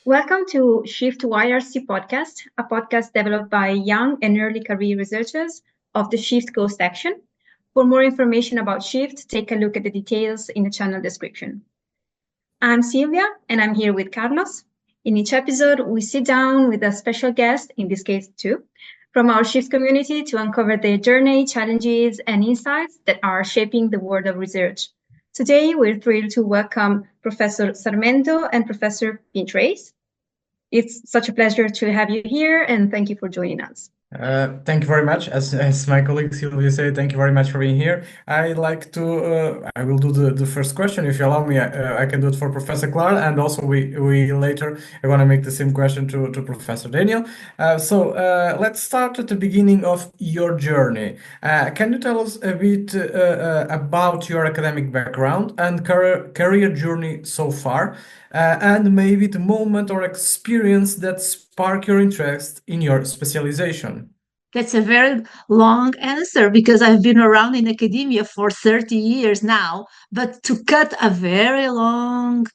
Welcome to SHiFT YRC Podcast, a podcast developed by young and early career researchers of the SHiFT Go section. For more information about SHiFT, take a look at the details in the channel description. I'm Silvia, and I'm here with Carlos. In each episode, we sit down with a special guest, in this case two, from our SHiFT community to uncover their journey, challenges, and insights that are shaping the world of research. Today, we're thrilled to welcome Professor Sarmento and Professor Finch-Race. It's such a pleasure to have you here, and thank you for joining us. Thank you very much. As my colleague Sylvia said, thank you very much for being here. I will do the first question. If you allow me, I can do it for Professor Clara, and also we later are going to make the same question to Professor Daniel. Let's start at the beginning of your journey. Can you tell us a bit about your academic background and career journey so far, and maybe the moment or experience that spark your interest in your specialization? That's a very long answer because I've been around in academia for 30 years now. But to cut a very long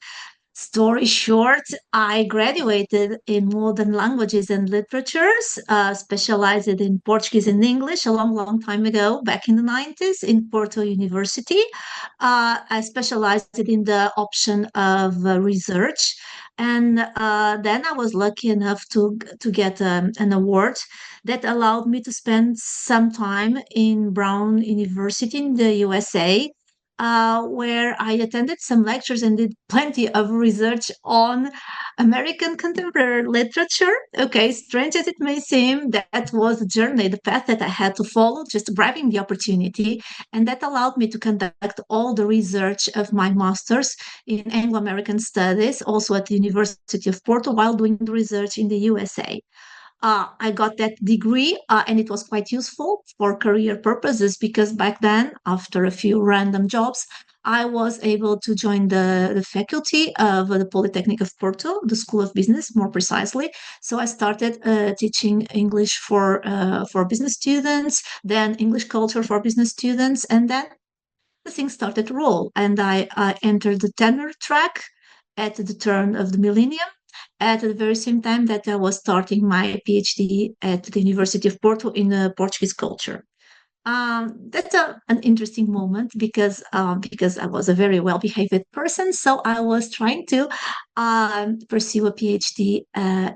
story short, I graduated in modern languages and literatures, specialized in Portuguese and English a long, long time ago, back in the 90s in Porto University. I specialized in the option of research. And then I was lucky enough to get an award that allowed me to spend some time in Brown University in the USA, where I attended some lectures and did plenty of research on American contemporary literature. Okay, strange as it may seem, that was the journey, the path that I had to follow, just grabbing the opportunity. And that allowed me to conduct all the research of my master's in Anglo-American Studies, also at the University of Porto, while doing the research in the USA. I got that degree, and it was quite useful for career purposes because back then, after a few random jobs, I was able to join the faculty of the Polytechnic of Porto, the School of Business, more precisely. So I started teaching English for business students, then English culture for business students, and then the thing started to roll. And I entered the tenure track at the turn of the millennium, at the very same time that I was starting my PhD at the University of Porto in Portuguese culture. That's an interesting moment because I was a very well-behaved person, so I was trying to pursue a PhD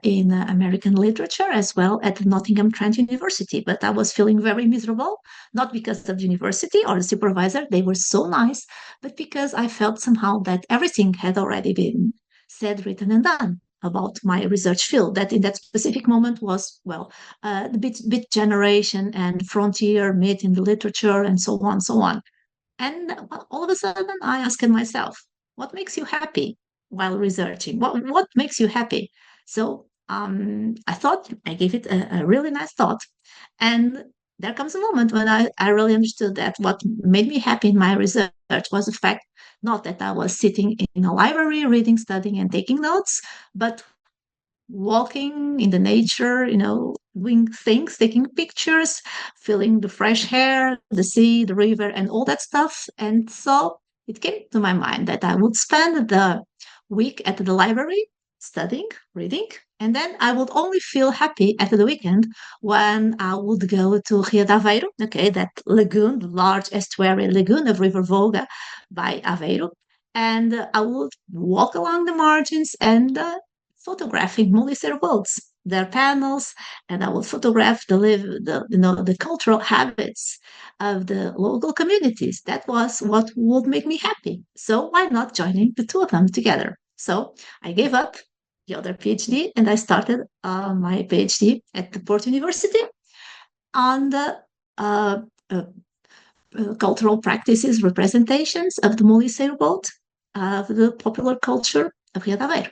in American literature as well at Nottingham Trent University. But I was feeling very miserable, not because of the university or the supervisor; they were so nice, but because I felt somehow that everything had already been said, written, and done about my research field. That in that specific moment was, well, the bit generation and frontier meet in the literature and so on, so on. And all of a sudden, I asked myself, what makes you happy while researching? What makes you happy? So I thought, I gave it a really nice thought. And there comes a moment when I really understood that what made me happy in my research was the fact not that I was sitting in a library, reading, studying, and taking notes, but walking in the nature, doing things, taking pictures, feeling the fresh air, the sea, the river, and all that stuff. And so it came to my mind that I would spend the week at the library studying, reading, and then I would only feel happy at the weekend when I would go to Rio de Aveiro, okay, that lagoon, the large estuary lagoon of River Volga by Aveiro. And I would walk along the margins and photographing Molliser boats, their panels, and I would photograph the cultural habits of the local communities. That was what would make me happy. So why not joining the two of them together? So I gave up the other PhD and I started my PhD at the Porto University on the cultural practices, representations of the Molliser boat, of the popular culture of Rio de Aveiro.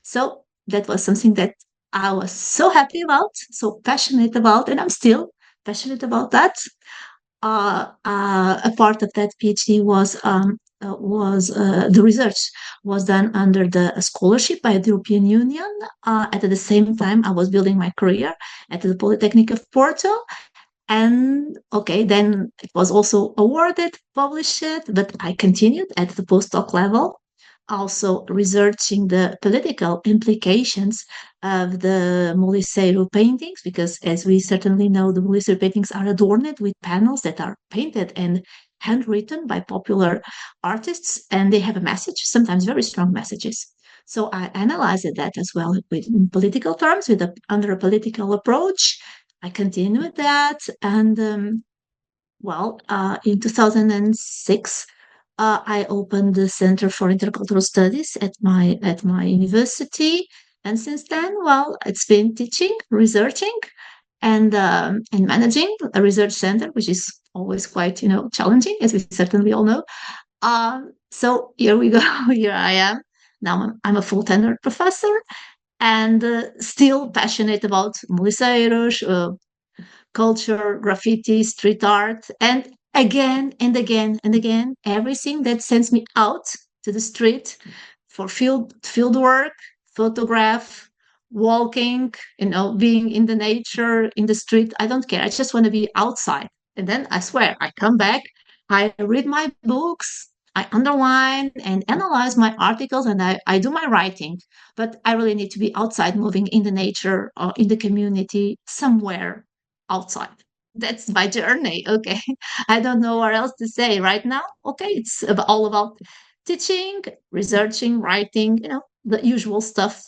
So that was something that I was so happy about, so passionate about, and I'm still passionate about that. A part of that PhD was the research was done under the scholarship by the European Union. At the same time, I was building my career at the Polytechnic of Porto. And okay, then it was also awarded, published, but I continued at the postdoc level also researching the political implications of the Muliceiro paintings, because as we certainly know, the Muliceiro paintings are adorned with panels that are painted and handwritten by popular artists, and they have a message, sometimes very strong messages. So I analyzed that as well in political terms, under a political approach. I continued that, and in 2006, I opened the Center for Intercultural Studies at my university, and since then, it's been teaching, researching, and managing a research center, which is always quite challenging, as we certainly all know. So here we go. Here I am. Now I'm a full tenured professor, and still passionate about Muliceiros, culture, graffiti, street art, and again and again and again, everything that sends me out to the street for field work, photograph, walking, being in the nature, in the street. I don't care. I just want to be outside. And then I swear, I come back, I read my books, I underline and analyze my articles, and I do my writing. But I really need to be outside, moving in the nature or in the community, somewhere outside. That's my journey. Okay. I don't know what else to say right now. Okay. It's all about teaching, researching, writing, the usual stuff.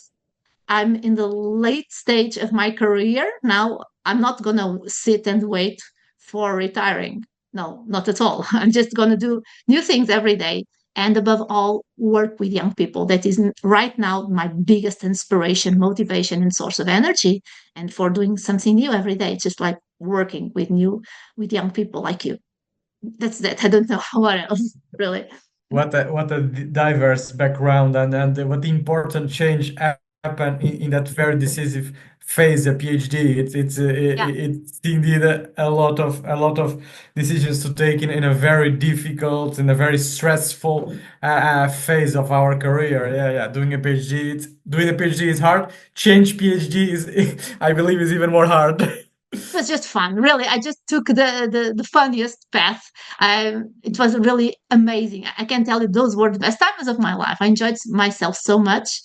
I'm in the late stage of my career. Now I'm not going to sit and wait for retiring. No, not at all. I'm just going to do new things every day. And above all, work with young people. That is right now my biggest inspiration, motivation, and source of energy. And for doing something new every day, just like working with young people like you. That's that. I don't know what else, really. What a diverse background, and what the important change happened in that very decisive phase, a PhD. It's indeed a lot of decisions to take in a very difficult and a very stressful phase of our career. Yeah. Doing a PhD is hard. Change PhD is I believe is even more hard. It was just fun, really. I just took the funniest path. It was really amazing. I can tell you those were the best times of my life. I enjoyed myself so much,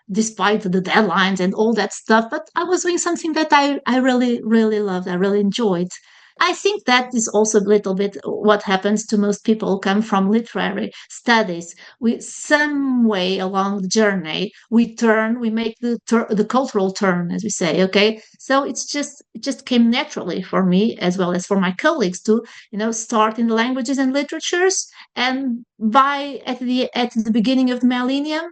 despite the deadlines and all that stuff. But I was doing something that I really, really loved. I really enjoyed. I think that is also a little bit what happens to most people who come from literary studies. We some way along the journey we make the cultural turn, as we say. Okay, so it just came naturally for me as well as for my colleagues to start in the languages and literatures, and at the beginning of the millennium,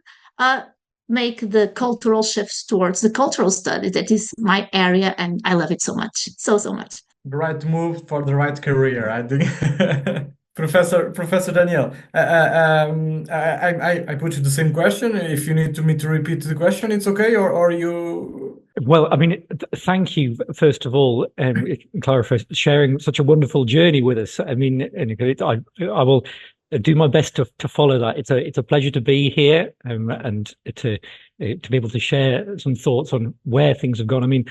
make the cultural shifts towards the cultural studies. That is my area, and I love it so much, so much. The right move for the right career, I think. Professor Daniel, I put you the same question. If you need me to repeat the question, it's okay, or you... Well, I mean, thank you, first of all, Clara, for sharing such a wonderful journey with us. I mean, I will do my best to follow that. It's a pleasure to be here, and to be able to share some thoughts on where things have gone. I mean,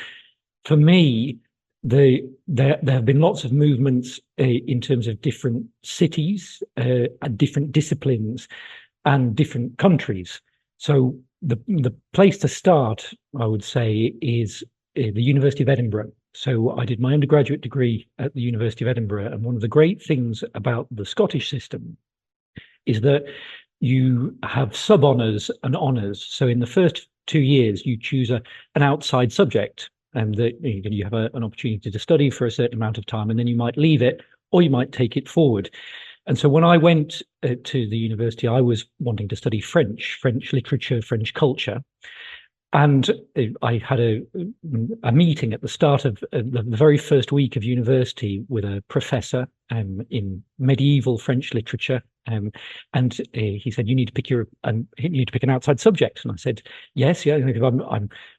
for me, there have been lots of movements in terms of different cities, and different disciplines, and different countries. So the place to start, I would say, is the University of Edinburgh. So I did my undergraduate degree at the University of Edinburgh, and one of the great things about the Scottish system is that you have sub-honours and honours. So in the first 2 years, you choose an outside subject, and you have an opportunity to study for a certain amount of time, and then you might leave it, or you might take it forward. And so when I went to the university, I was wanting to study French literature, French culture. And I had a meeting at the start of the very first week of university with a professor in medieval French literature, and he said, "You need to pick an outside subject." And I said, "Yes, yeah."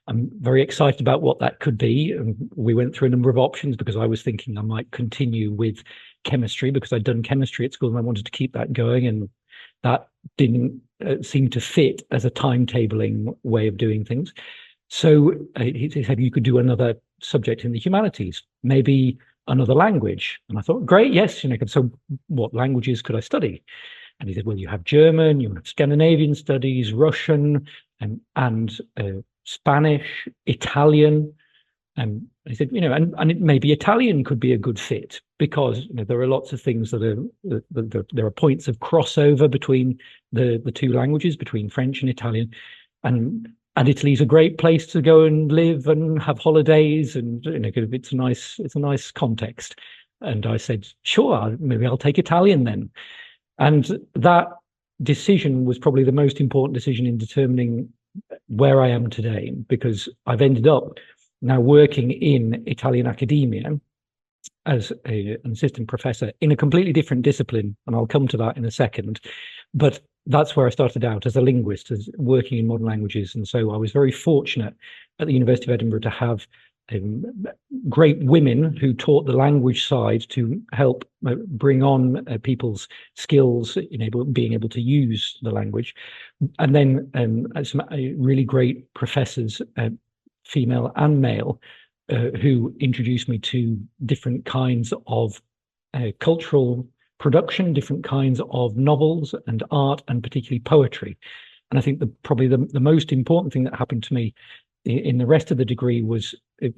I'm very excited about what that could be. And we went through a number of options, because I was thinking I might continue with chemistry, because I'd done chemistry at school and I wanted to keep that going, and that didn't seem to fit as a timetabling way of doing things. So he said you could do another subject in the humanities, maybe another language. And I thought, great, yes. So what languages could I study? And he said, well, you have German, you have Scandinavian studies, Russian, and Spanish, Italian. And he said, and maybe Italian could be a good fit, because there are lots of things there are points of crossover between the two languages, between French and Italian, and Italy's a great place to go and live and have holidays, and it's a nice context. And I said, sure, maybe I'll take Italian then. And that decision was probably the most important decision in determining where I am today, because I've ended up now working in Italian academia as an assistant professor in a completely different discipline, and I'll come to that in a second. But that's where I started out, as a linguist, as working in modern languages. And so I was very fortunate at the University of Edinburgh to have great women who taught the language side to help bring on people's skills in being able to use the language. And then some really great professors, female and male, who introduced me to different kinds of cultural production, different kinds of novels and art, and particularly poetry. And I think probably the most important thing that happened to me in the rest of the degree was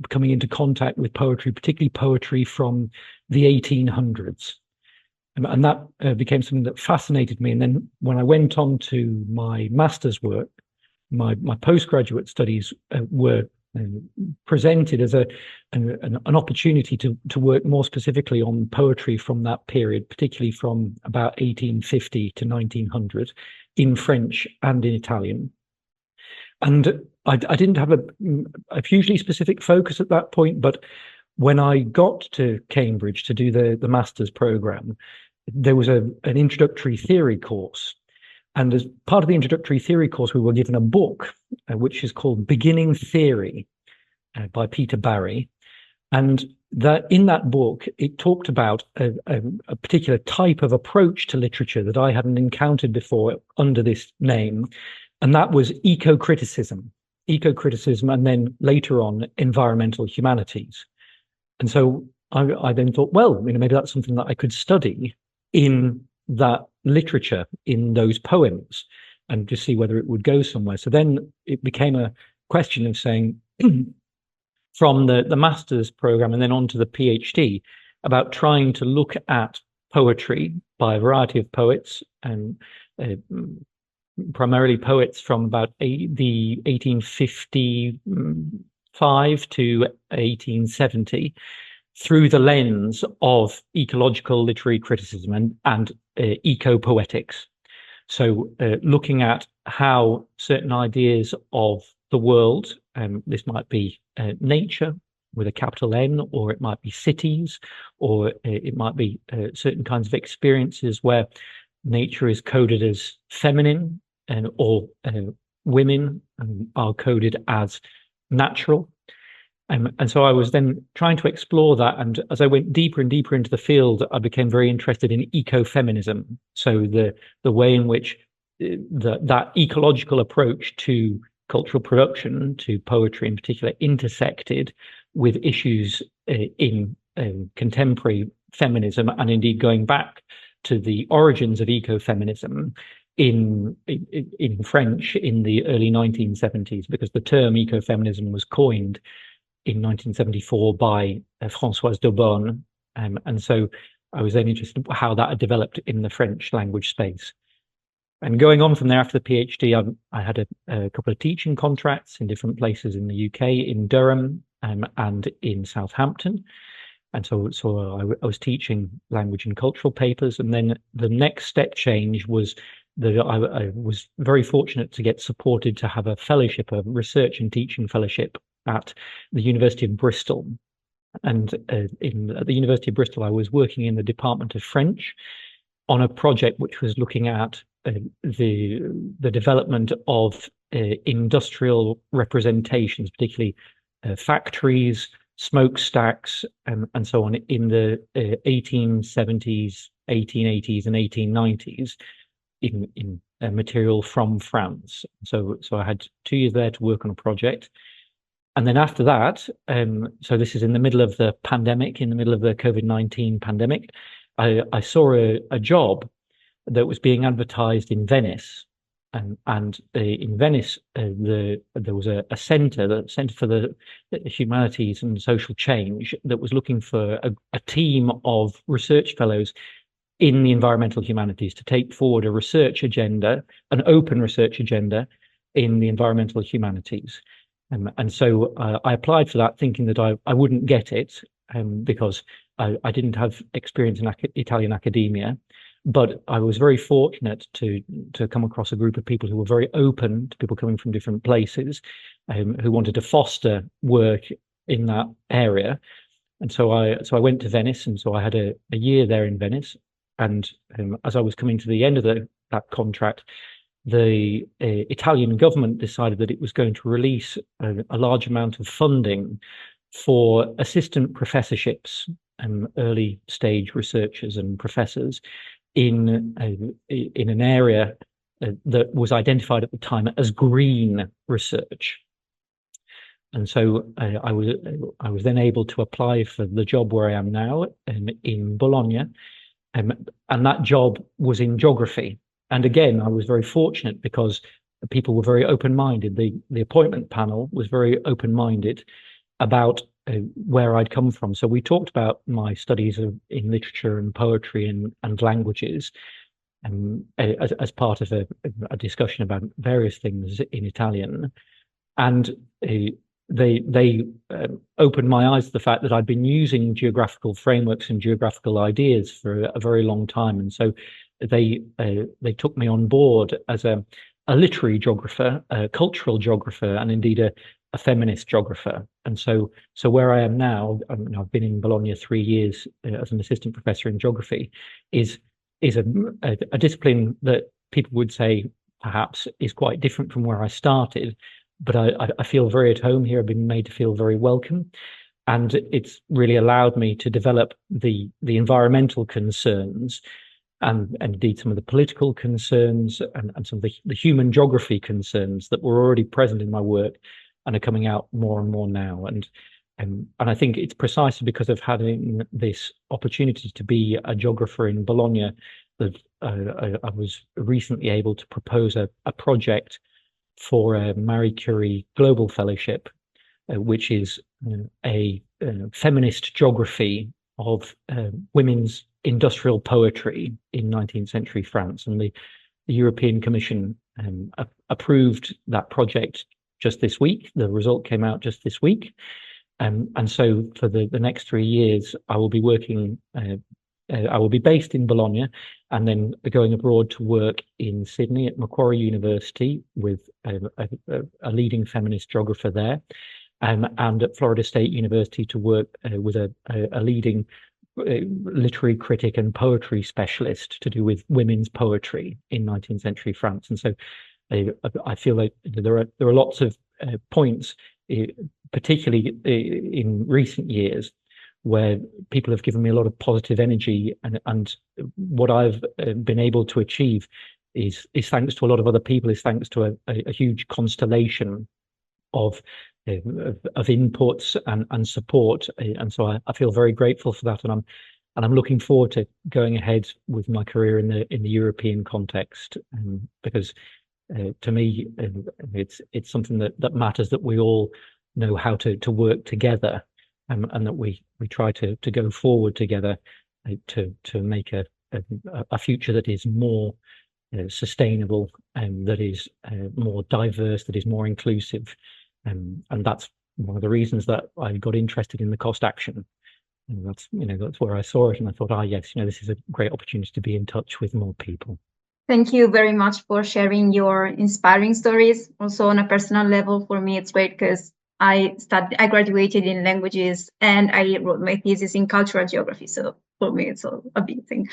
coming into contact with poetry, particularly poetry from the 1800s. And that became something that fascinated me. And then when I went on to my master's work, my postgraduate studies were presented as an opportunity to work more specifically on poetry from that period, particularly from about 1850 to 1900, in French and in Italian. And I didn't have a hugely specific focus at that point, but when I got to Cambridge to do the master's program, there was an introductory theory course. And as part of the introductory theory course, we were given a book, which is called Beginning Theory by Peter Barry. And that in that book, it talked about a particular type of approach to literature that I hadn't encountered before under this name. And that was eco-criticism, and then later on, environmental humanities. And so I then thought, well, maybe that's something that I could study in that literature, in those poems, and just see whether it would go somewhere. So then it became a question of saying, from the master's program and then on to the PhD, about trying to look at poetry by a variety of poets, and primarily poets from about the 1855 to 1870, through the lens of ecological literary criticism and eco-poetics. So looking at how certain ideas of the world, this might be nature with a capital N, or it might be cities, or it might be certain kinds of experiences where nature is coded as feminine, or women are coded as natural. And so I was then trying to explore that. And as I went deeper and deeper into the field, I became very interested in ecofeminism. So the way in which that ecological approach to cultural production, to poetry in particular, intersected with issues in contemporary feminism, and indeed going back to the origins of ecofeminism in French in the early 1970s, because the term ecofeminism was coined in 1974 by Françoise d'Aubonne. And so I was then interested in how that had developed in the French language space. And going on from there, after the PhD, I had a couple of teaching contracts in different places in the UK, in Durham and in Southampton. And so I was teaching language and cultural papers. And then the next step change was that I was very fortunate to get supported to have a fellowship, a research and teaching fellowship at the University of Bristol. And at the University of Bristol, I was working in the Department of French on a project which was looking at the development of industrial representations, particularly factories, smokestacks, and so on, in the 1870s, 1880s, and 1890s in material from France. So I had 2 years there to work on a project. And then after that, so this is in the middle of the pandemic, in the middle of the COVID-19 pandemic, I saw a job that was being advertised in Venice. And in Venice, there was a centre, the Centre for the Humanities and Social Change, that was looking for a team of research fellows in the environmental humanities to take forward a research agenda, an open research agenda in the environmental humanities. And so I applied for that, thinking that I wouldn't get it because I didn't have experience in Italian academia. But I was very fortunate to come across a group of people who were very open to people coming from different places, who wanted to foster work in that area. And so I went to Venice, and so I had a year there in Venice. And as I was coming to the end of that contract, the Italian government decided that it was going to release a large amount of funding for assistant professorships and early stage researchers and professors in an area that was identified at the time as green research. And so I was then able to apply for the job where I am now in Bologna, and that job was in geography. And again, I was very fortunate because the people were very open-minded. The appointment panel was very open-minded about where I'd come from. So we talked about my studies in literature and poetry and languages, as part of a discussion about various things in Italian. And they opened my eyes to the fact that I'd been using geographical frameworks and geographical ideas for a very long time. And so they took me on board as a literary geographer, a cultural geographer, and indeed a feminist geographer. And so where I am now, I've been in Bologna 3 years as an assistant professor in geography, is a discipline that people would say perhaps is quite different from where I started. But I feel very at home here. I've been made to feel very welcome. And it's really allowed me to develop the environmental concerns and indeed some of the political concerns and some of the human geography concerns that were already present in my work and are coming out more and more now. And I think it's precisely because of having this opportunity to be a geographer in Bologna that I was recently able to propose a project for a Marie Curie Global Fellowship, which is a feminist geography of women's industrial poetry in 19th century France. And the European Commission approved that project just this week. The result came out just this week. And so for the next 3 years, I will be working, I will be based in Bologna and then going abroad to work in Sydney at Macquarie University with a leading feminist geographer there, and at Florida State University to work with a leading literary critic and poetry specialist to do with women's poetry in 19th century France. And so I feel like there are lots of points, particularly in recent years, where people have given me a lot of positive energy, and what I've been able to achieve is thanks to a lot of other people, is thanks to a huge constellation of inputs and support. And so I feel very grateful for that, and I'm looking forward to going ahead with my career in the European context, because to me it's something that matters, that we all know how to work together, and that we try to go forward together to make a future that is more sustainable, and that is more diverse, that is more inclusive. And that's one of the reasons that I got interested in the cost action. And that's where I saw it, and I thought, yes, this is a great opportunity to be in touch with more people. Thank you very much for sharing your inspiring stories. Also, on a personal level, for me, it's great because I graduated in languages and I wrote my thesis in cultural geography. So for me, it's a big thing.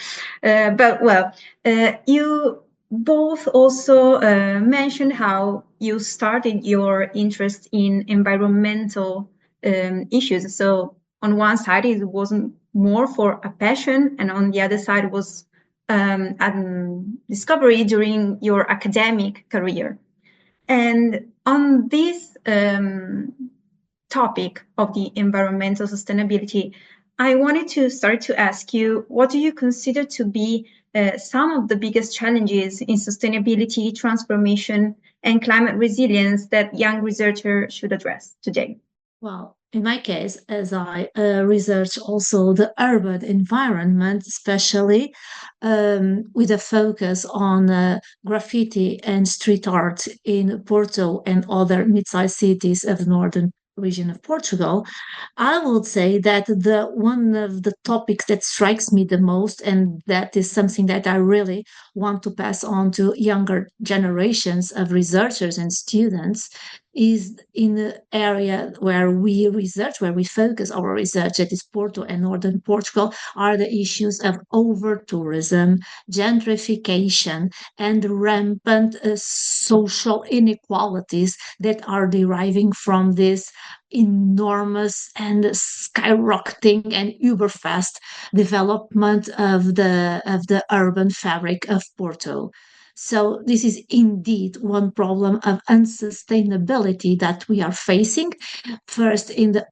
You both also mentioned how you started your interest in environmental issues. So on one side, it wasn't more for a passion, and on the other side was discovery during your academic career. And on this topic of the environmental sustainability, I wanted to start to ask you, what do you consider to be some of the biggest challenges in sustainability, transformation, and climate resilience that young researchers should address today? Well, in my case, as I research also the urban environment, especially with a focus on graffiti and street art in Porto and other mid-sized cities of the northern region of Portugal, I would say that the one of the topics that strikes me the most, and that is something that I really want to pass on to younger generations of researchers and students, is in the area where we research, where we focus our research, that is Porto and northern Portugal, are the issues of over-tourism, gentrification, and rampant social inequalities that are deriving from this enormous and skyrocketing and uber fast development of the urban fabric of Porto. So this is indeed one problem of unsustainability that we are facing, first in the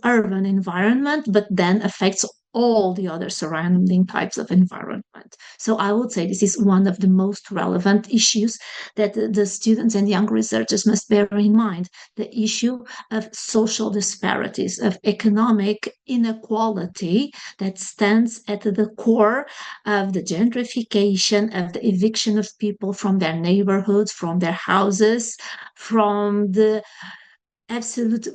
urban environment, but then affects all the other surrounding types of environment. So I would say this is one of the most relevant issues that the students and young researchers must bear in mind, the issue of social disparities, of economic inequality that stands at the core of the gentrification, of the eviction of people from their neighborhoods, from their houses, from the absolute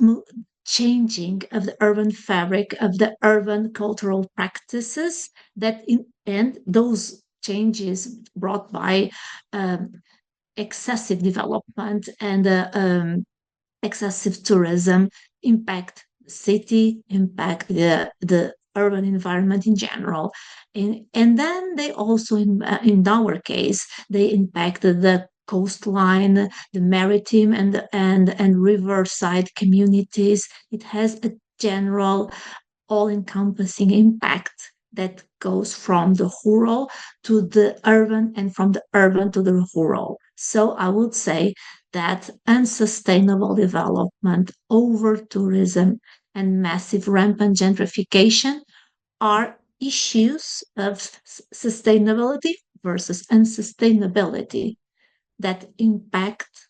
changing of the urban fabric, of the urban cultural practices, and those changes brought by excessive development and excessive tourism impact the city, impact the urban environment in general. And then they also, in our case, they impact the coastline, the maritime and riverside communities. It has a general all-encompassing impact that goes from the rural to the urban and from the urban to the rural. So I would say that unsustainable development, over-tourism, and massive rampant gentrification are issues of sustainability versus unsustainability that impact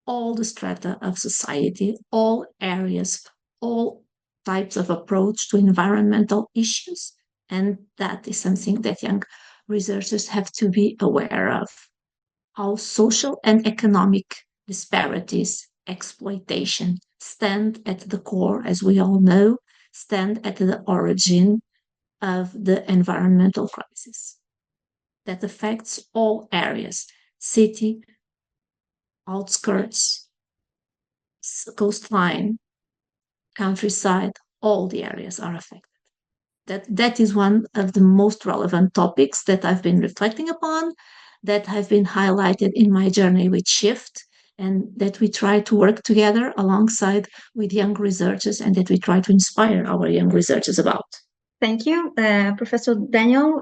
all the strata of society, all areas, all types of approach to environmental issues. And that is something that young researchers have to be aware of. How social and economic disparities, exploitation stand at the core, as we all know, stand at the origin of the environmental crisis that affects all areas, city, outskirts, coastline, countryside, all the areas are affected. That is one of the most relevant topics that I've been reflecting upon, that have been highlighted in my journey with SHiFT, and that we try to work together alongside with young researchers, and that we try to inspire our young researchers about. Thank you. Professor Daniel,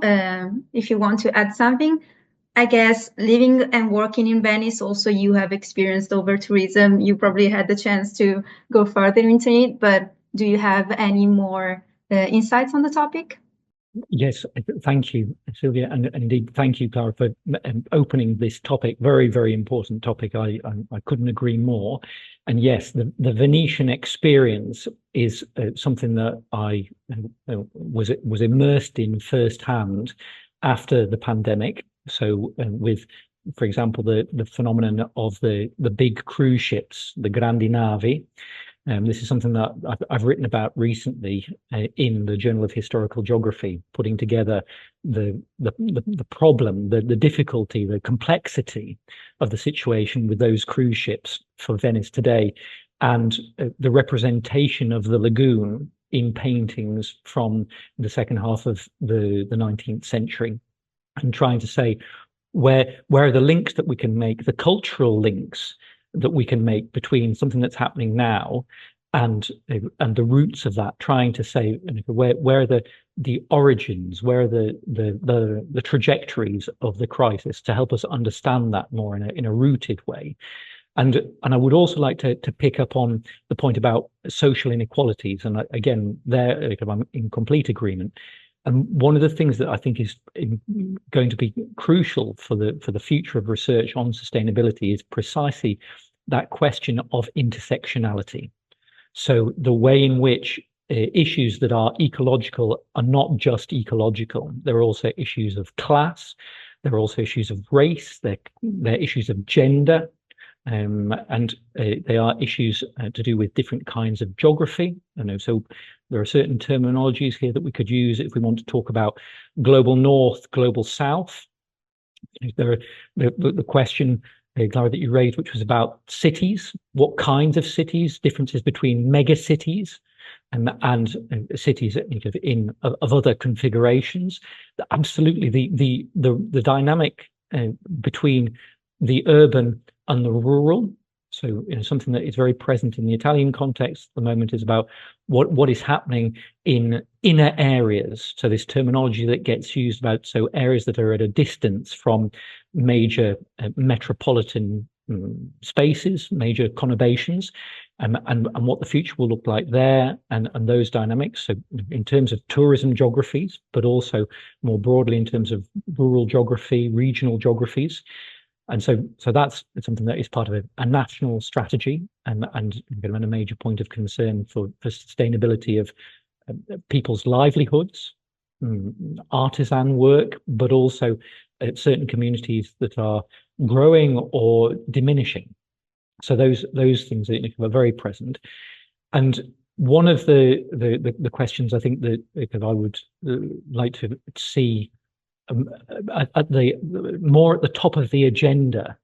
if you want to add something, I guess living and working in Venice, also you have experienced over-tourism. You probably had the chance to go further into it, but do you have any more insights on the topic? Yes, thank you, Sylvia, and indeed thank you, Clara, for opening this topic. Very, very important topic. I couldn't agree more. And yes, the Venetian experience is something that I was immersed in firsthand after the pandemic. So with, for example, the phenomenon of the big cruise ships, the grandi navi. This is something that I've written about recently in the Journal of Historical Geography, putting together the problem, the difficulty, the complexity of the situation with those cruise ships for Venice today, and the representation of the lagoon in paintings from the second half of the 19th century, and trying to say where are the links that we can make, the cultural links that we can make between something that's happening now and the roots of that, trying to say where are the origins, where are the trajectories of the crisis, to help us understand that more in a rooted way. And I would also like to pick up on the point about social inequalities. And again, there I'm in complete agreement. And one of the things that I think is going to be crucial for the future of research on sustainability is precisely that question of intersectionality. So the way in which issues that are ecological are not just ecological. There are also issues of class. There are also issues of race. There are issues of gender. And they are issues to do with different kinds of geography. So there are certain terminologies here that we could use if we want to talk about global north, global south. There are the question, Clara, that you raised, which was about cities. What kinds of cities? Differences between mega cities and cities of other configurations. Absolutely, the dynamic between the urban and the rural. So, something that is very present in the Italian context at the moment is about what is happening in inner areas. So this terminology that gets used about, so areas that are at a distance from major metropolitan spaces, major conurbations, and what the future will look like there, and those dynamics. So in terms of tourism geographies, but also more broadly in terms of rural geography, regional geographies. And so that's something that is part of a national strategy and a major point of concern for sustainability of people's livelihoods, artisan work, but also certain communities that are growing or diminishing. So those things are very present. And one of the questions I think that I would like to see at the top of the agenda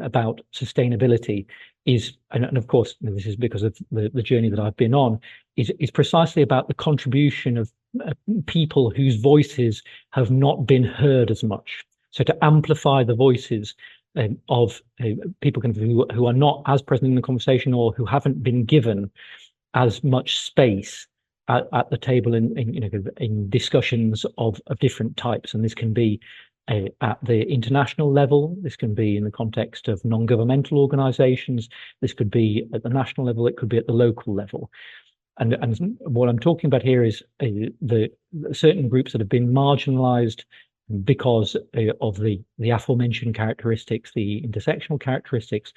about sustainability is, and of course this is because of the journey that I've been on, is precisely about the contribution of people whose voices have not been heard as much. So to amplify the voices of people who are not as present in the conversation, or who haven't been given as much space at the table in discussions of different types. And this can be at the international level, this can be in the context of non-governmental organizations, this could be at the national level, it could be at the local level. And what I'm talking about here is the certain groups that have been marginalized because of the aforementioned characteristics, the intersectional characteristics.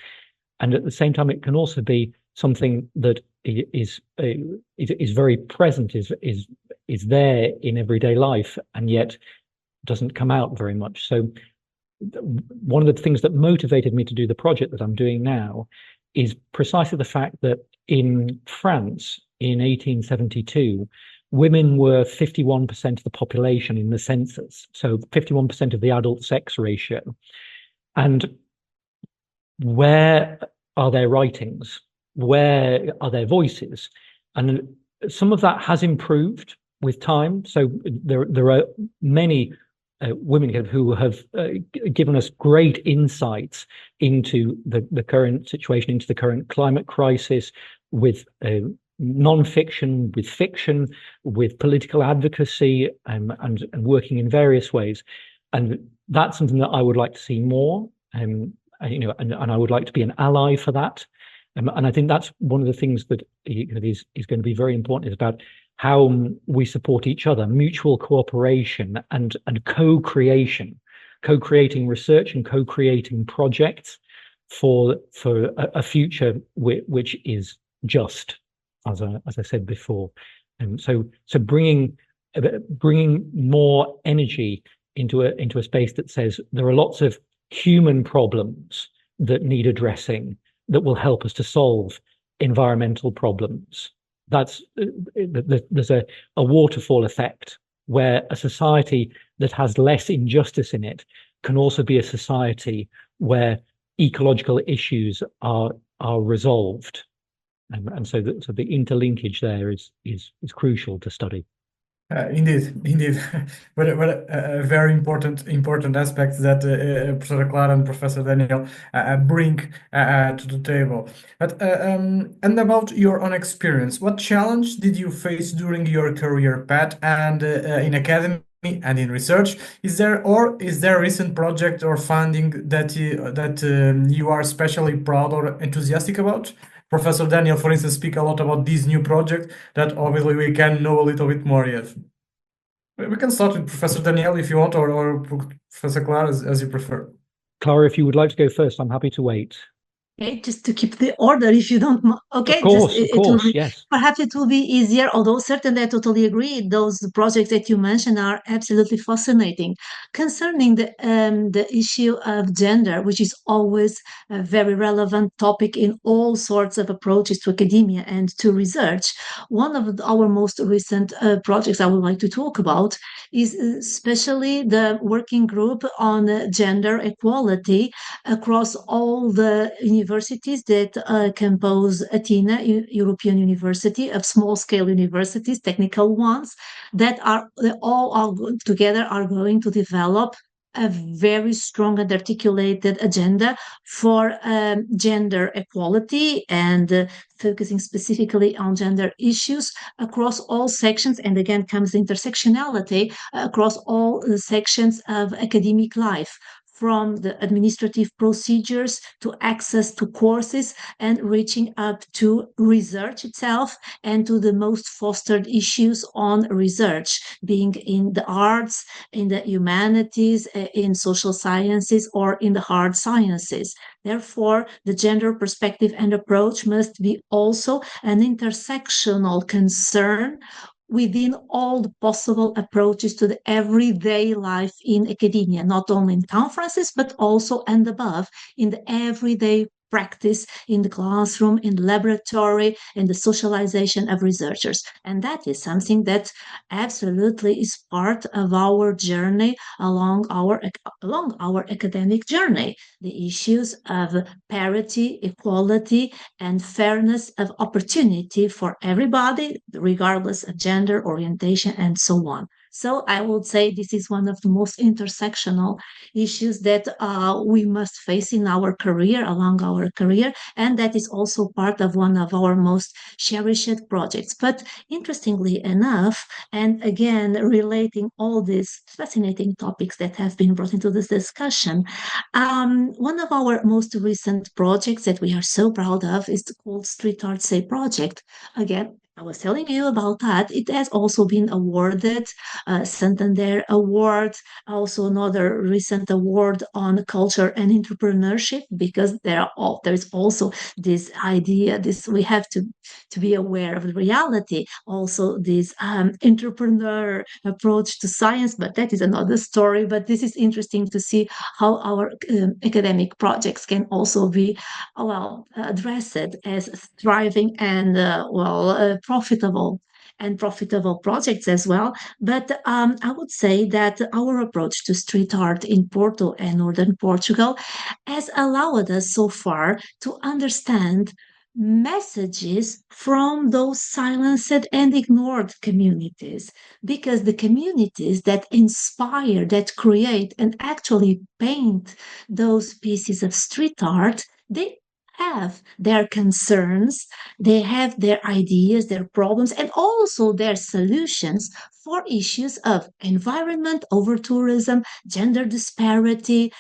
And at the same time, it can also be something that is very present, is there in everyday life, and yet doesn't come out very much. So one of the things that motivated me to do the project that I'm doing now is precisely the fact that in France in 1872, women were 51% of the population in the census, so 51% of the adult sex ratio. And where are their writings? Where are their voices? And some of that has improved with time. So there are many women who have given us great insights into the current situation, into the current climate crisis, with non-fiction, with fiction, with political advocacy, and working in various ways. And that's something that I would like to see more. And I would like to be an ally for that. And I think that's one of the things that is going to be very important, is about how we support each other, mutual cooperation and co-creation, co-creating research and co-creating projects for a future which is just, as I said before. And so bringing more energy into a space that says there are lots of human problems that need addressing, that will help us to solve environmental problems. There's a waterfall effect, where a society that has less injustice in it can also be a society where ecological issues are resolved. And so the interlinkage there is crucial to study. Indeed. But a very important aspect that Professor Clara and Professor Daniel bring to the table. But and about your own experience, what challenge did you face during your career path and in academy and in research? Is there a recent project or funding that you are especially proud or enthusiastic about? Professor Daniel, for instance, speak a lot about this new project that obviously we can know a little bit more yet. We can start with Professor Danielle if you want, or Professor Clara, as you prefer. Clara, if you would like to go first, I'm happy to wait. Okay, just to keep the order, if you don't mind. Okay, Of course, yes. Perhaps it will be easier, although certainly I totally agree. Those projects that you mentioned are absolutely fascinating. Concerning the issue of gender, which is always a very relevant topic in all sorts of approaches to academia and to research, one of our most recent projects I would like to talk about is especially the working group on gender equality across all the universities that compose Athena, European University, of small-scale universities, technical ones, that are together are going to develop a very strong and articulated agenda for gender equality and focusing specifically on gender issues across all sections. And again, comes intersectionality across all the sections of academic life, from the administrative procedures to access to courses and reaching up to research itself and to the most fostered issues on research, being in the arts, in the humanities, in social sciences, or in the hard sciences. Therefore, the gender perspective and approach must be also an intersectional concern within all the possible approaches to the everyday life in academia, not only in conferences, but also and above in the everyday practice in the classroom, in the laboratory, in the socialization of researchers. And that is something that absolutely is part of our journey along our academic journey. The issues of parity, equality, and fairness of opportunity for everybody, regardless of gender, orientation, and so on. So I would say this is one of the most intersectional issues that we must face in our career, along our career, and that is also part of one of our most cherished projects. But interestingly enough, and again, relating all these fascinating topics that have been brought into this discussion, one of our most recent projects that we are so proud of is called StreetArtCEI project. Again, I was telling you about that. It has also been awarded Santander Award, also another recent award on culture and entrepreneurship, because there is also this idea, we have to be aware of the reality, also this entrepreneur approach to science, but that is another story. But this is interesting to see how our academic projects can also be addressed as thriving and profitable projects as well. But I would say that our approach to street art in Porto and northern Portugal has allowed us so far to understand messages from those silenced and ignored communities, because the communities that inspire, that create, and actually paint those pieces of street art, they have their concerns, they have their ideas, their problems, and also their solutions for issues of environment, over tourism, gender disparity,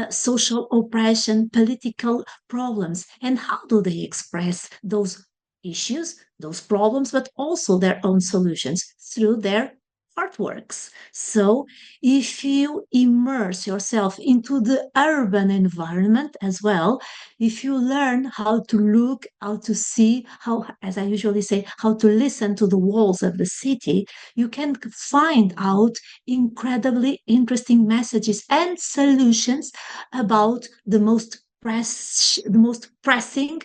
social oppression, political problems. And how do they express those issues, those problems, but also their own solutions? Through their artworks. So if you immerse yourself into the urban environment as well, if you learn how to look, how to see, how, as I usually say, how to listen to the walls of the city, you can find out incredibly interesting messages and solutions about the most pressing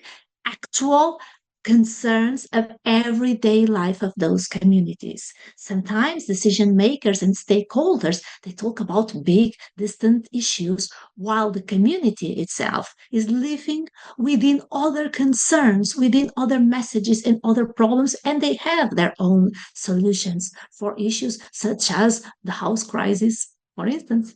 actual concerns of everyday life of those communities. Sometimes decision makers and stakeholders, they talk about big, distant issues, while the community itself is living within other concerns, within other messages and other problems, and they have their own solutions for issues such as the house crisis, for instance,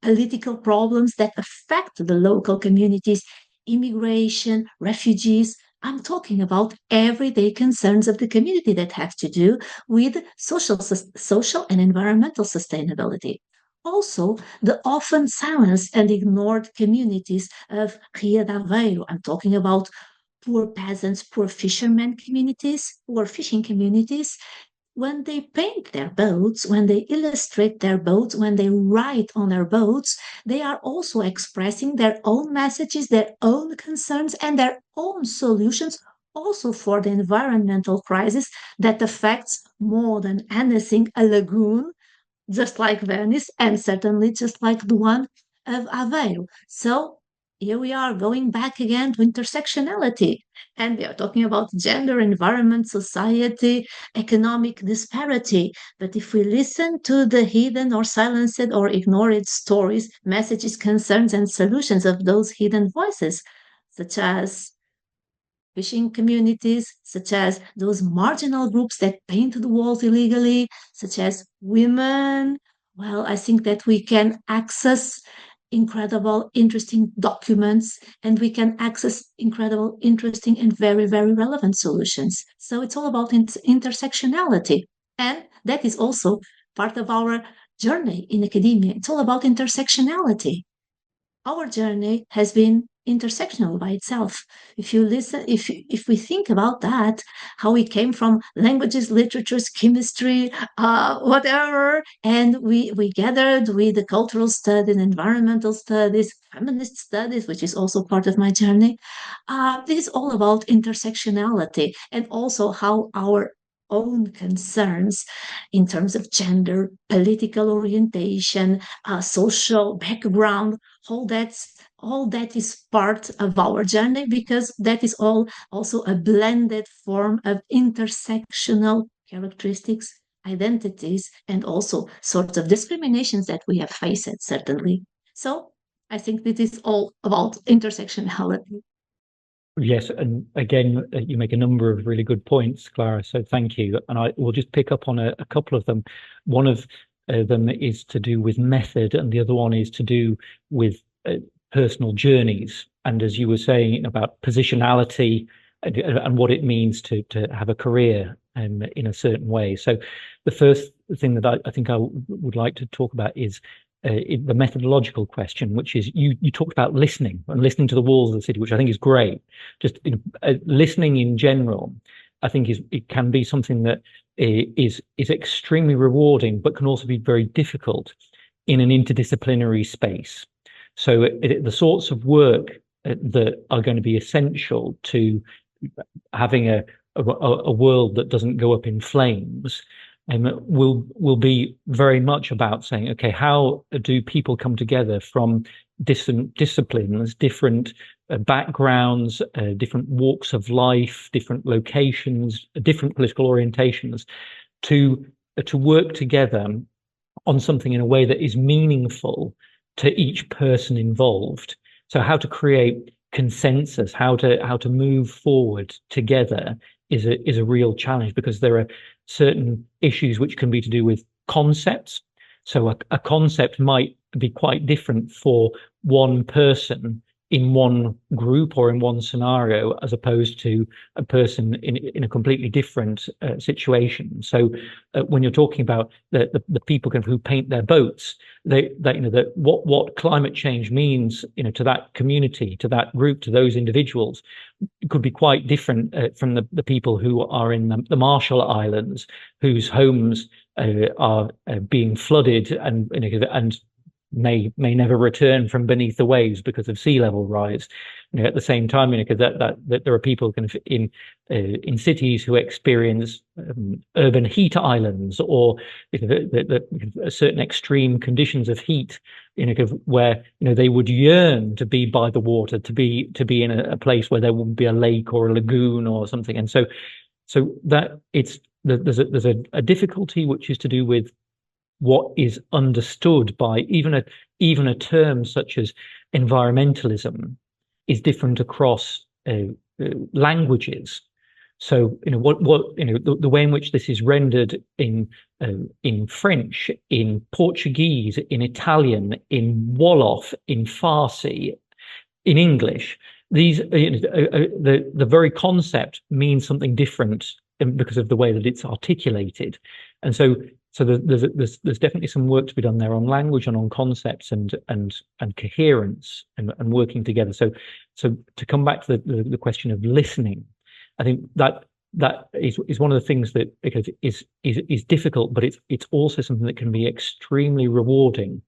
political problems that affect the local communities, immigration, refugees. I'm talking about everyday concerns of the community that have to do with social and environmental sustainability. Also, the often silenced and ignored communities of Ria de Aveiro. I'm talking about poor peasants, poor fishermen communities, poor fishing communities, when they paint their boats, when they illustrate their boats, when they write on their boats, they are also expressing their own messages, their own concerns, and their own solutions also for the environmental crisis that affects more than anything a lagoon, just like Venice, and certainly just like the one of Aveiro. So here we are going back again to intersectionality. And we are talking about gender, environment, society, economic disparity. But if we listen to the hidden or silenced or ignored stories, messages, concerns, and solutions of those hidden voices, such as fishing communities, such as those marginal groups that paint the walls illegally, such as women, well, I think that we can access incredible, interesting documents, and we can access incredible, interesting, and very, very relevant solutions. So it's all about intersectionality. And that is also part of our journey in academia. It's all about intersectionality. Our journey has been intersectional by itself. If you listen, if we think about that, how we came from languages, literatures, chemistry, whatever, and we gathered with the cultural studies, environmental studies, feminist studies, which is also part of my journey. This is all about intersectionality and also how our own concerns in terms of gender, political orientation, social background, all that is part of our journey because that is all also a blended form of intersectional characteristics, identities, and also sorts of discriminations that we have faced, certainly. So I think this is all about intersectionality. Yes, and again, you make a number of really good points, Clara. So thank you. And I will just pick up on a couple of them. One of them is to do with method, and the other one is to do with personal journeys. And as you were saying about positionality and what it means to have a career in a certain way. So the first thing that I think I would like to talk about is the methodological question, which is you talked about listening and listening to the walls of the city, which I think is great. Just listening in general, I think it can be something that is extremely rewarding, but can also be very difficult in an interdisciplinary space. So the sorts of work that are going to be essential to having a world that doesn't go up in flames will be very much about saying, okay, how do people come together from different disciplines, different backgrounds, different walks of life, different locations, different political orientations, to work together on something in a way that is meaningful to each person involved. So how to create consensus, how to move forward together is a real challenge, because there are certain issues which can be to do with concepts. So a concept might be quite different for one person in one group or in one scenario, as opposed to a person in a completely different situation. So when you're talking about the people who paint their boats, that what climate change means, to that community, to that group, to those individuals, could be quite different from the people who are in the Marshall Islands, whose homes are being flooded and may never return from beneath the waves because of sea level rise. At the same time, because that there are people in cities who experience urban heat islands, or certain extreme conditions of heat, where they would yearn to be by the water, to be in a place where there would be a lake or a lagoon or something. And so that there's a difficulty which is to do with what is understood by even a term such as environmentalism is different across languages. So the way in which this is rendered in French, in Portuguese, in Italian, in Wolof, in Farsi, in English, these the very concept means something different because of the way that it's articulated. And so there's definitely some work to be done there on language and on concepts and coherence and working together. So to come back to the question of listening, I think that that is one of the things that is difficult, but it's also something that can be extremely rewarding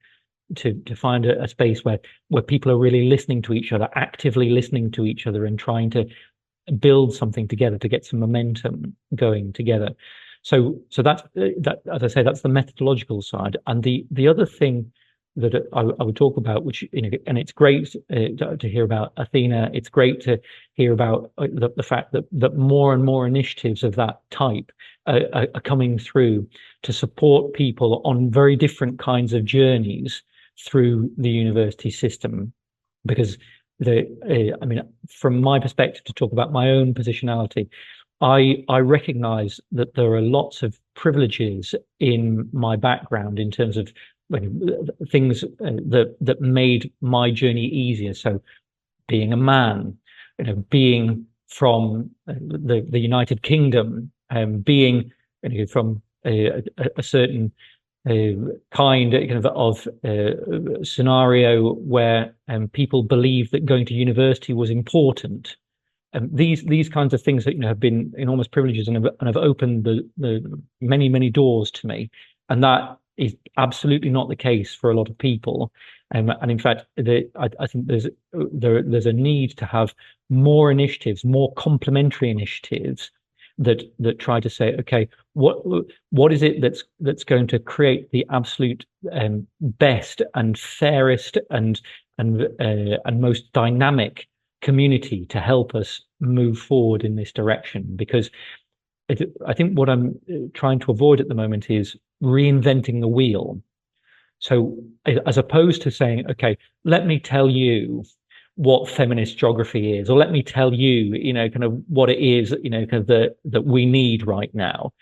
to find a space where people are really listening to each other, actively listening to each other, and trying to build something together to get some momentum going together. So that, as I say, that's the methodological side. And the other thing that I would talk about, which, and it's great to hear about Athena. It's great to hear about the fact that more and more initiatives of that type are coming through to support people on very different kinds of journeys through the university system. Because from my perspective, to talk about my own positionality, I recognize that there are lots of privileges in my background in terms of things that made my journey easier. So being a man, being from the United Kingdom, being from a certain kind of scenario where people believe that going to university was important. These kinds of things that have been enormous privileges and have opened the many doors to me, and that is absolutely not the case for a lot of people. And in fact, I think there's a need to have more initiatives, more complementary initiatives that try to say, okay, what is it that's going to create the absolute best and fairest and most dynamic community to help us move forward in this direction? Because I think what I'm trying to avoid at the moment is reinventing the wheel. So as opposed to saying, okay, let me tell you what feminist geography is, or let me tell you, kind of what it is, kind of that we need right now.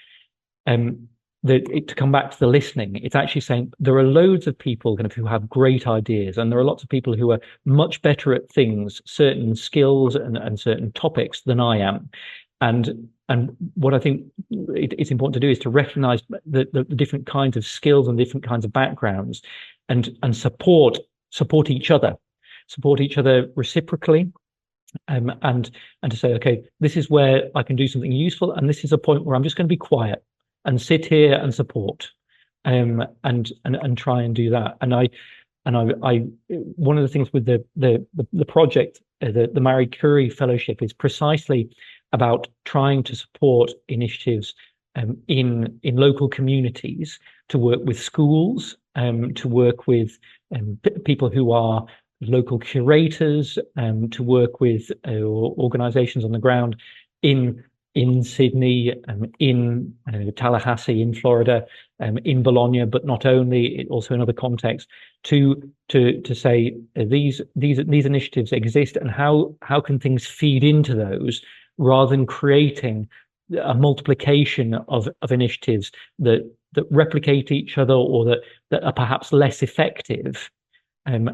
To come back to the listening, it's actually saying there are loads of people kind of who have great ideas, and there are lots of people who are much better at things, certain skills and certain topics than I am. And what I think it's important to do is to recognize the different kinds of skills and different kinds of backgrounds, and support each other reciprocally, and to say, okay, this is where I can do something useful, and this is a point where I'm just going to be quiet and sit here and support, and try and do that. And I one of the things with the project, the Marie Curie Fellowship, is precisely about trying to support initiatives in local communities, to work with schools, to work with people who are local curators, to work with organizations on the ground in Sydney, in Tallahassee, in Florida, in Bologna, but not only, also in other contexts, to say these initiatives exist, and how can things feed into those, rather than creating a multiplication of initiatives that replicate each other, or that are perhaps less effective. And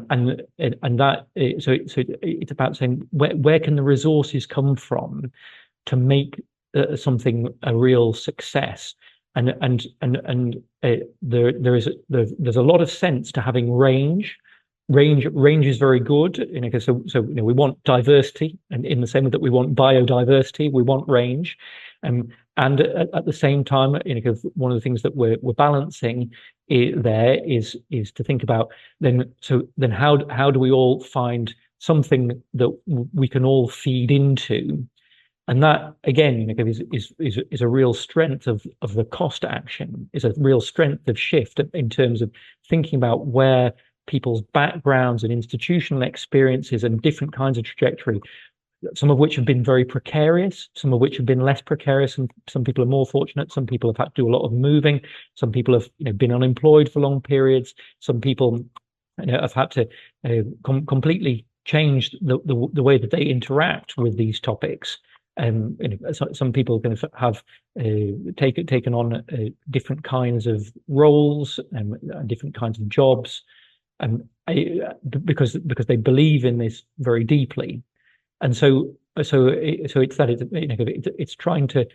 that so it's about saying where can the resources come from to make something a real success. And there's a lot of sense to having range. Range is very good, because so we want diversity, and in the same way that we want biodiversity, we want range, and at the same time, one of the things that we're balancing there is to think about then how do we all find something that we can all feed into. And that, again, is a real strength of the cost action, is a real strength of SHiFT in terms of thinking about where people's backgrounds and institutional experiences and different kinds of trajectory, some of which have been very precarious, some of which have been less precarious, and some people are more fortunate. Some people have had to do a lot of moving. Some people have been unemployed for long periods. Some people have had to completely change the way that they interact with these topics. Some people kind of have taken on different kinds of roles and different kinds of jobs, because they believe in this very deeply. And so it's that it's trying to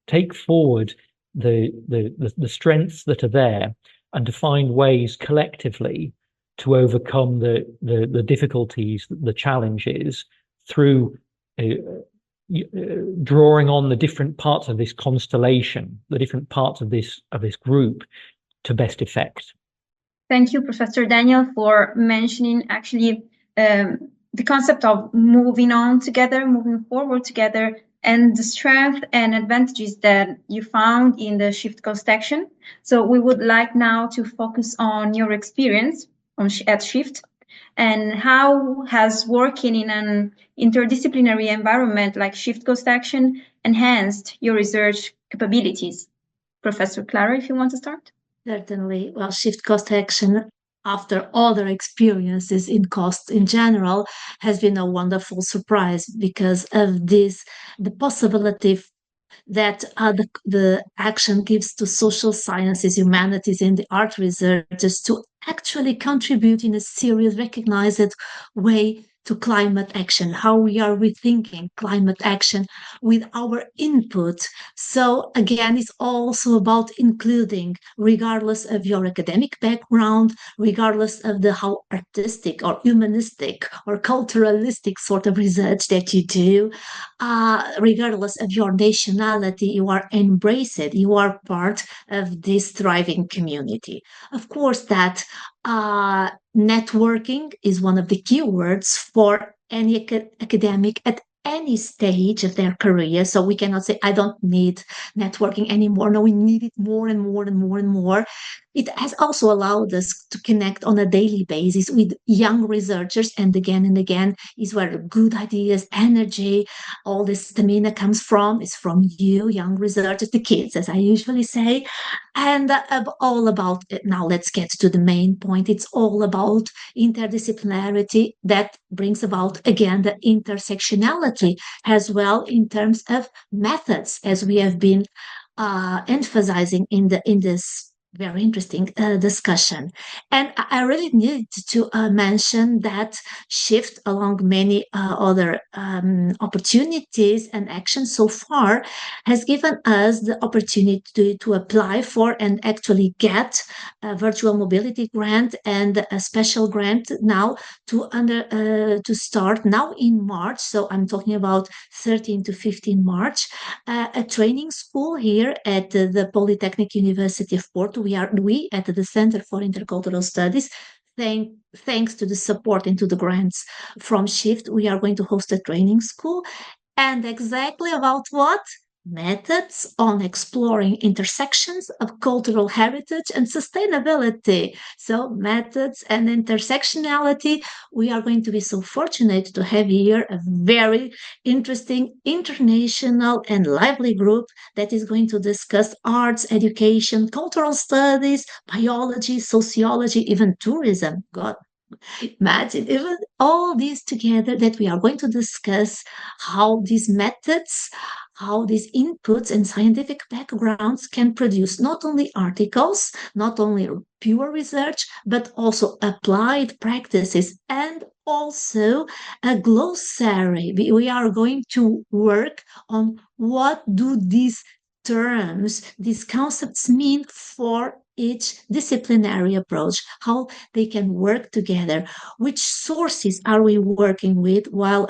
take forward the strengths that are there, and to find ways collectively to overcome the difficulties, the challenges, through drawing on the different parts of this constellation, the different parts of this group to best effect. Thank you, Professor Daniel, for mentioning actually the concept of moving on together, moving forward together, and the strength and advantages that you found in the SHiFT Coast action. So we would like now to focus on your experience at SHiFT and how has working in an interdisciplinary environment like SHiFT Coast action enhanced your research capabilities. Professor Clara, if you want to start. Certainly. Well, SHiFT Coast action, after other experiences in cost in general, has been a wonderful surprise because of this, the possibility that the action gives to social sciences, humanities, and the art researchers to actually contribute in a serious, recognized way to climate action, how we are rethinking climate action with our input. So again, it's also about including, regardless of your academic background, regardless of the how artistic or humanistic or culturalistic sort of research that you do, regardless of your nationality, you are embraced, you are part of this thriving community. Of course, that networking is one of the key words for any academic at any stage of their career. So we cannot say, I don't need networking anymore. No, we need it more and more and more and more. It has also allowed us to connect on a daily basis with young researchers. And again, is where good ideas, energy, all this stamina comes from. It's from you, young researchers, the kids, as I usually say. And all about it. Now let's get to the main point. It's all about interdisciplinarity that brings about, again, the intersectionality as well in terms of methods, as we have been emphasizing in this very interesting discussion. And I really need to mention that SHiFT, along many other opportunities and actions so far, has given us the opportunity to apply for and actually get a virtual mobility grant and a special grant now to start now in March. So I'm talking about 13 to 15 March, a training school here at the Polytechnic University of Porto. We at the Center for Intercultural Studies, thanks to the support and to the grants from SHiFT, we are going to host a training school. And exactly about what? Methods on exploring intersections of cultural heritage and sustainability. So methods and intersectionality. We are going to be so fortunate to have here a very interesting international and lively group that is going to discuss arts, education, cultural studies, biology, sociology, even tourism. God, imagine even all these together, that we are going to discuss how these methods, how these inputs and scientific backgrounds can produce not only articles, not only pure research, but also applied practices and also a glossary. We are going to work on what do these terms, these concepts mean for each disciplinary approach, how they can work together, which sources are we working with while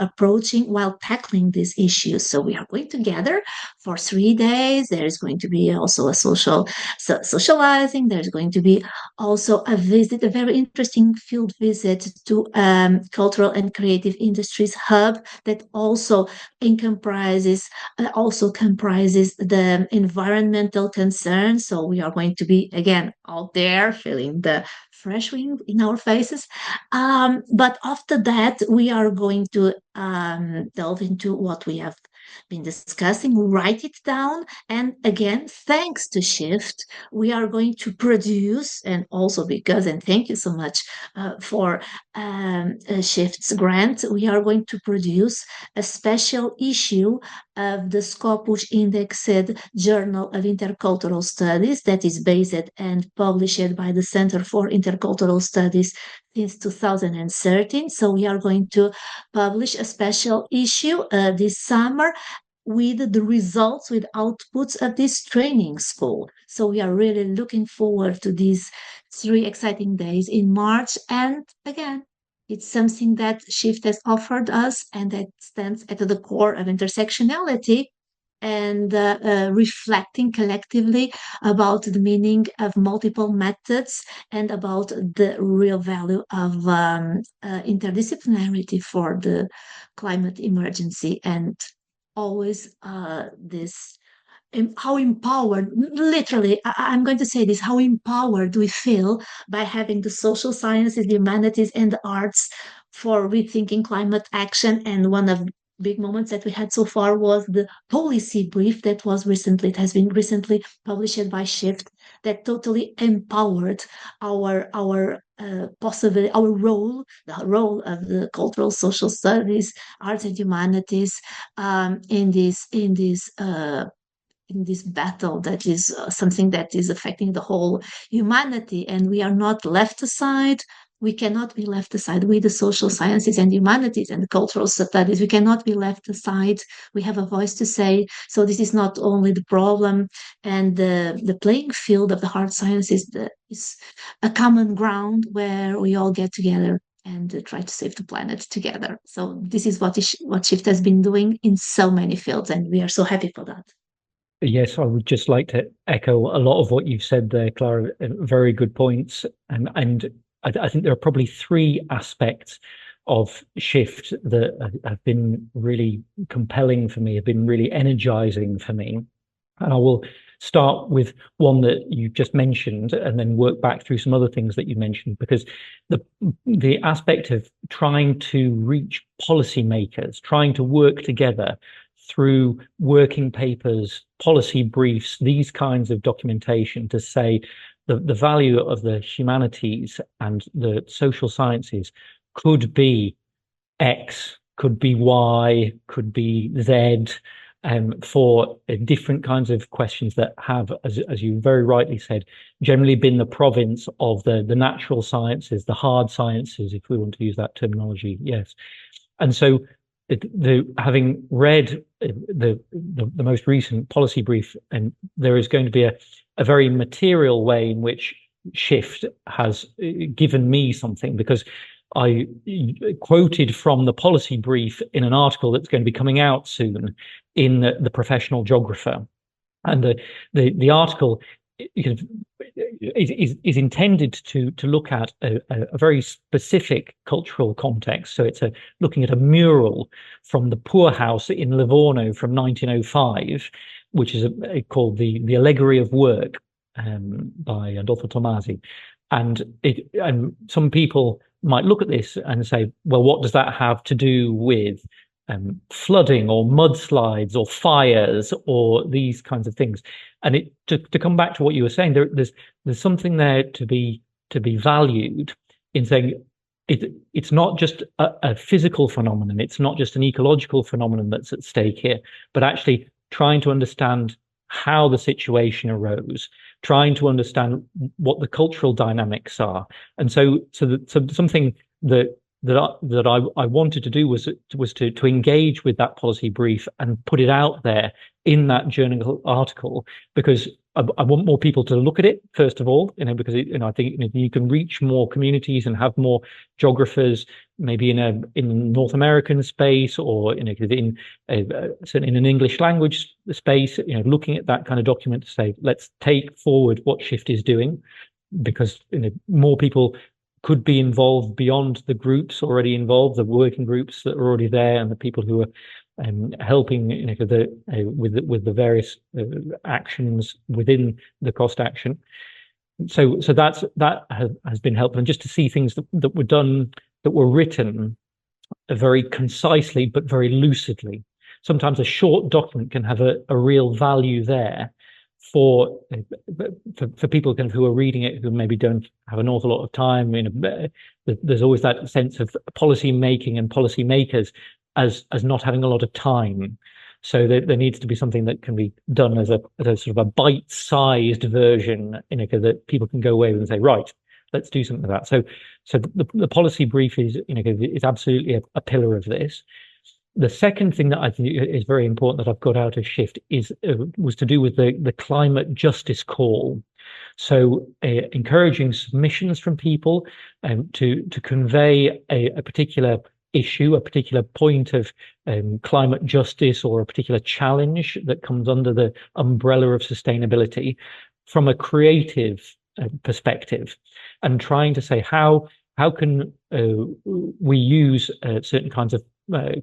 tackling these issues. So we are going to gather for 3 days. There is going to be also a socializing. There's going to be also a very interesting field visit to Cultural and Creative Industries Hub that also comprises the environmental concerns. So we are going to be, again, out there feeling the fresh wind in our faces. But after that, we are going to delve into what we have been discussing, write it down. And again, thanks to SHiFT, we are going to produce, and also because, and thank you so much for SHiFT's grant, we are going to produce a special issue of the Scopus indexed Journal of Intercultural Studies that is based and published by the Center for Intercultural Studies since 2013. So we are going to publish a special issue this summer with the results, with outputs of this training school. So we are really looking forward to these 3 exciting days in March. And again, It's something that SHiFT has offered us, and that stands at the core of intersectionality and reflecting collectively about the meaning of multiple methods and about the real value of interdisciplinarity for the climate emergency. And always this how empowered, literally, I'm going to say this, how empowered we feel by having the social sciences, the humanities, and the arts for rethinking climate action. And one of the big moments that we had so far was the policy brief that has been recently published by SHiFT, that totally empowered our possibility, our role, the role of the cultural social studies, arts and humanities in this battle that is something that is affecting the whole humanity, and we are not left aside. We cannot be left aside. We, the social sciences and humanities and cultural studies, we cannot be left aside. We have a voice to say. So this is not only the problem and the playing field of the hard sciences, is a common ground where we all get together and try to save the planet together. So this is what SHiFT has been doing in so many fields, and we are so happy for that. Yes, I would just like to echo a lot of what you've said there, Clara. Very good points. And I think there are probably three aspects of SHiFT that have been really compelling for me, have been really energizing for me. And I will start with one that you just mentioned and then work back through some other things that you mentioned, because the aspect of trying to reach policymakers, trying to work together through working papers, policy briefs, these kinds of documentation to say the value of the humanities and the social sciences could be X, could be Y, could be Z, for different kinds of questions that have, as you very rightly said, generally been the province of the natural sciences, the hard sciences, if we want to use that terminology. Yes. And so having read the most recent policy brief, and there is going to be a very material way in which SHiFT has given me something, because I quoted from the policy brief in an article that's going to be coming out soon in the Professional Geographer, and the article is intended to look at a very specific cultural context. So it's looking at a mural from the poorhouse in Livorno from 1905, which is called the Allegory of Work by Adolfo Tomasi. And some people might look at this and say, well, what does that have to do with flooding or mudslides or fires or these kinds of things? And to come back to what you were saying, there's something there to be valued in saying it's not just a physical phenomenon, it's not just an ecological phenomenon that's at stake here, but actually trying to understand how the situation arose, trying to understand what the cultural dynamics are. And so something that I wanted to do was to engage with that policy brief and put it out there in that journal article, because I want more people to look at it, first of all, because I think you can reach more communities and have more geographers, maybe in North American space or in an English language space, looking at that kind of document to say, let's take forward what SHiFT is doing, because more people could be involved beyond the groups already involved, the working groups that are already there, and the people who are helping with the various actions within the cost action. So that has been helpful, and just to see things that were done, that were written very concisely but very lucidly. Sometimes a short document can have a real value there for people kind of who are reading it, who maybe don't have an awful lot of time. There's always that sense of policy making and policy makers as not having a lot of time. So there needs to be something that can be done as a sort of a bite-sized version, that people can go away with and say, right, let's do something with that. So the policy brief is absolutely a pillar of this. The second thing that I think is very important that I've got out of SHiFT was to do with the climate justice call. So encouraging submissions from people to convey a particular issue, a particular point of climate justice or a particular challenge that comes under the umbrella of sustainability from a creative perspective, and trying to say how can we use certain kinds of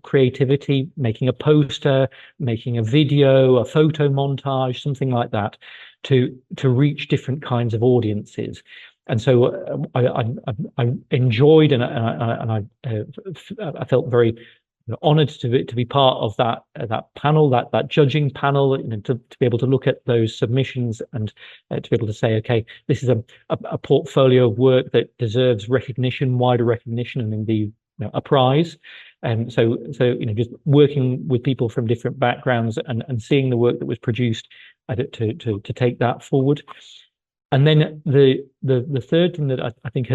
creativity, making a poster, making a video, a photo montage, something like that, to reach different kinds of audiences. And so I enjoyed and I felt very honoured to be part of that panel, that judging panel, to be able to look at those submissions and to be able to say, okay, this is a portfolio of work that deserves recognition, wider recognition, and indeed a prize. And so just working with people from different backgrounds and seeing the work that was produced to take that forward. And then the third thing that I think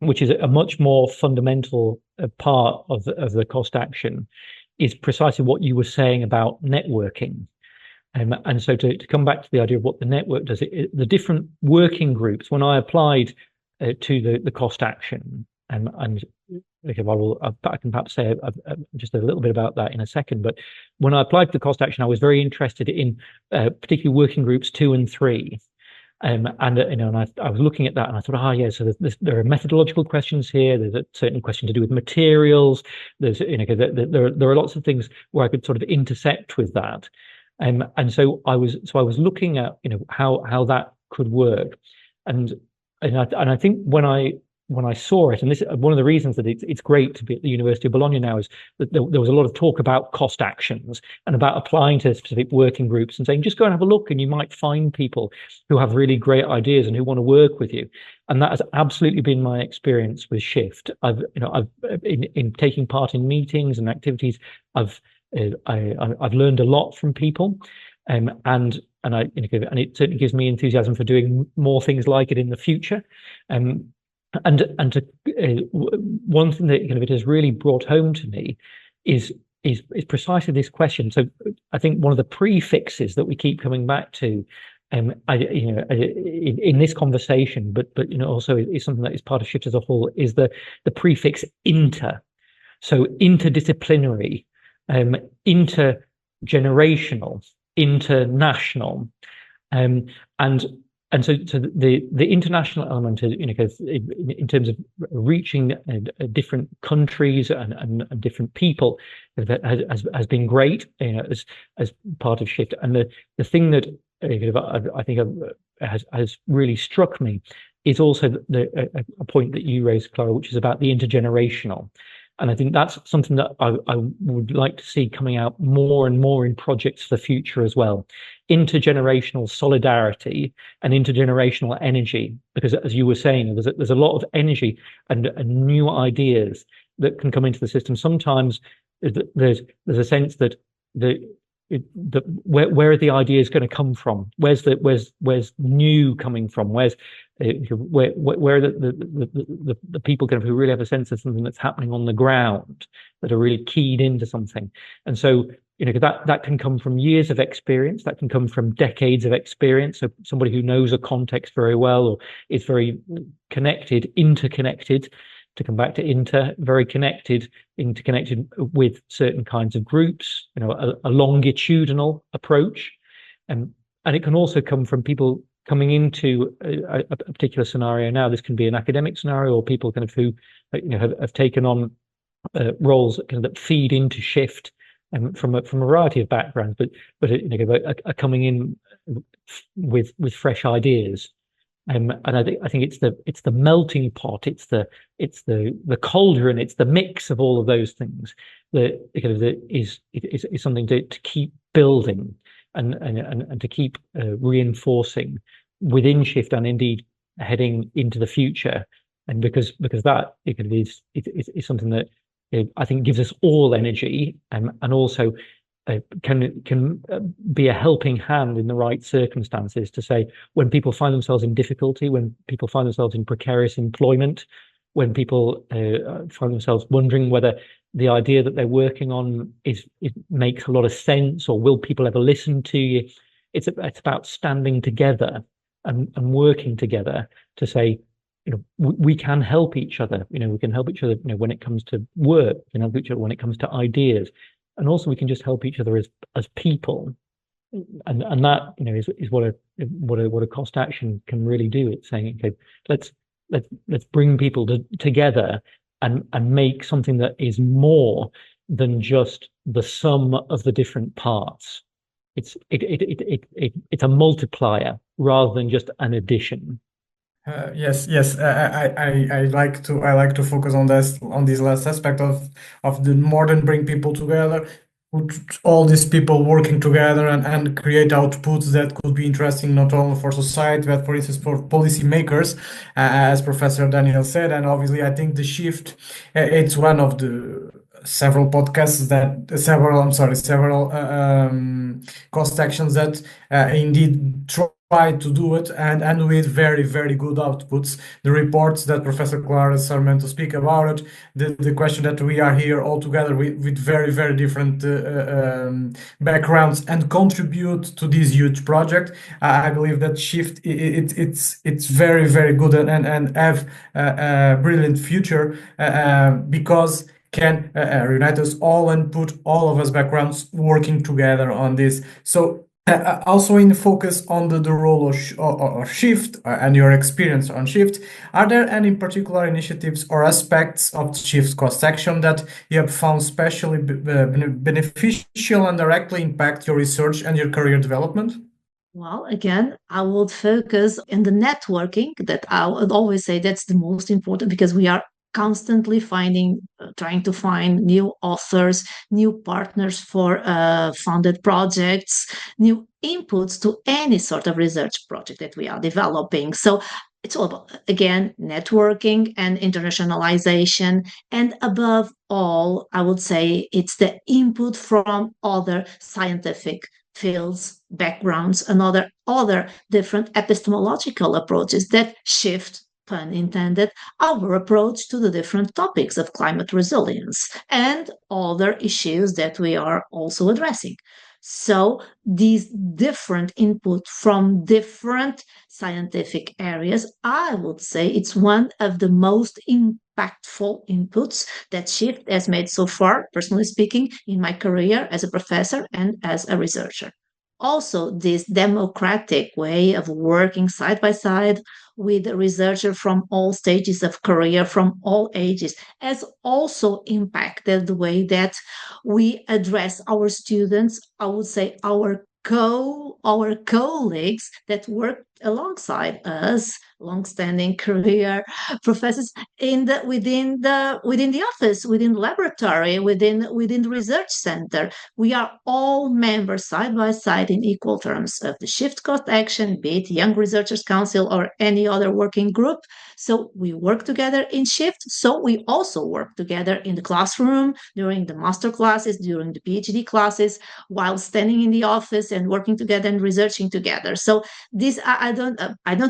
which is a much more fundamental part of the cost action, is precisely what you were saying about networking. And so to come back to the idea of what the network does, the different working groups, when I applied to the cost action, and okay, I can perhaps say just a little bit about that in a second, but when I applied to the cost action, I was very interested in particularly working groups 2 and 3. And I was looking at that and I thought, so there are methodological questions here. There's a certain question to do with materials. There's, there are lots of things where I could sort of intersect with that. And so I was looking at, how that could work. And I think when I saw it, and this one of the reasons that it's great to be at the University of Bologna now is that there was a lot of talk about cost actions and about applying to specific working groups and saying, just go and have a look and you might find people who have really great ideas and who want to work with you. And that has absolutely been my experience with SHiFT. I've in taking part in meetings and activities, I've learned a lot from people, and it certainly gives me enthusiasm for doing more things like it in the future. One thing that it has really brought home to me is precisely this question. So I think one of the prefixes that we keep coming back to, in this conversation, but also is something that is part of SHiFT as a whole, is the prefix inter. So interdisciplinary, intergenerational, international, and so the international element, in terms of reaching different countries and different people, that has been great, as part of SHiFT. And the thing that I think has really struck me is also a point that you raised, Clara, which is about the intergenerational. And I think that's something that I would like to see coming out more and more in projects for the future as well. Intergenerational solidarity and intergenerational energy, because as you were saying, there's a lot of energy and new ideas that can come into the system. Sometimes there's a sense that where are the ideas going to come from? Where's new coming from? Where are the people who really have a sense of something that's happening on the ground, that are really keyed into something? And so that can come from years of experience, that can come from decades of experience. So somebody who knows a context very well, or is very interconnected, to come back to very interconnected with certain kinds of groups, a longitudinal approach. And it can also come from people coming into a particular scenario. Now, this can be an academic scenario, or people who have taken on roles that feed into SHiFT, from a variety of backgrounds, but are coming in with fresh ideas. And I think it's the melting pot, it's the cauldron, it's the mix of all of those things that is something to keep building and to keep reinforcing within SHiFT, and indeed heading into the future. And because that is something that I think gives us all energy, and also can be a helping hand in the right circumstances, to say, when people find themselves in difficulty, when people find themselves in precarious employment, when people find themselves wondering whether the idea that they're working on it makes a lot of sense, or will people ever listen to you? It's about standing together and working together to say, we can help each other. We can help each other, when it comes to work, we can help each other when it comes to ideas, and also we can just help each other as people. And that, is what a cost action can really do. It's saying, okay, let's bring people together and make something that is more than just the sum of the different parts. It's a multiplier rather than just an addition. Yes. I like to focus on this last aspect of the more than bring people together, put all these people working together and create outputs that could be interesting not only for society but for instance for policymakers, as Professor Daniel said. And obviously, I think the SHiFT, it's one of the several podcasts several cost actions that indeed try to do it and with very, very good outputs. The reports that Professor Clara Sarmento speak about it, the question that we are here all together with very, very different backgrounds and contribute to this huge project. I believe that SHiFT, it's very, very good and have a brilliant future because can reunite us all and put all of us backgrounds working together on this. So also in focus on the role of SHiFT and your experience on SHiFT, are there any particular initiatives or aspects of SHiFT cost action that you have found especially beneficial and directly impact your research and your career development? Well, again, I would focus on the networking that I would always say that's the most important, because we are constantly trying to find new authors, new partners for funded projects, new inputs to any sort of research project that we are developing. So it's all about, again, networking and internationalization. And above all, I would say it's the input from other scientific fields, backgrounds, and other different epistemological approaches that shift, pun intended, our approach to the different topics of climate resilience and other issues that we are also addressing. So these different input from different scientific areas, I would say it's one of the most impactful inputs that SHiFT has made so far, personally speaking, in my career as a professor and as a researcher. Also, this democratic way of working side by side with a researcher from all stages of career, from all ages, has also impacted the way that we address our students, I would say our colleagues that work alongside us, long-standing career professors within the office, within the laboratory, within the research center. We are all members side by side in equal terms of the SHiFT cost action, be it Young Researchers Council or any other working group. So we work together in SHiFT. So we also work together in the classroom, during the master classes, during the PhD classes, while standing in the office and working together and researching together. So this, I don't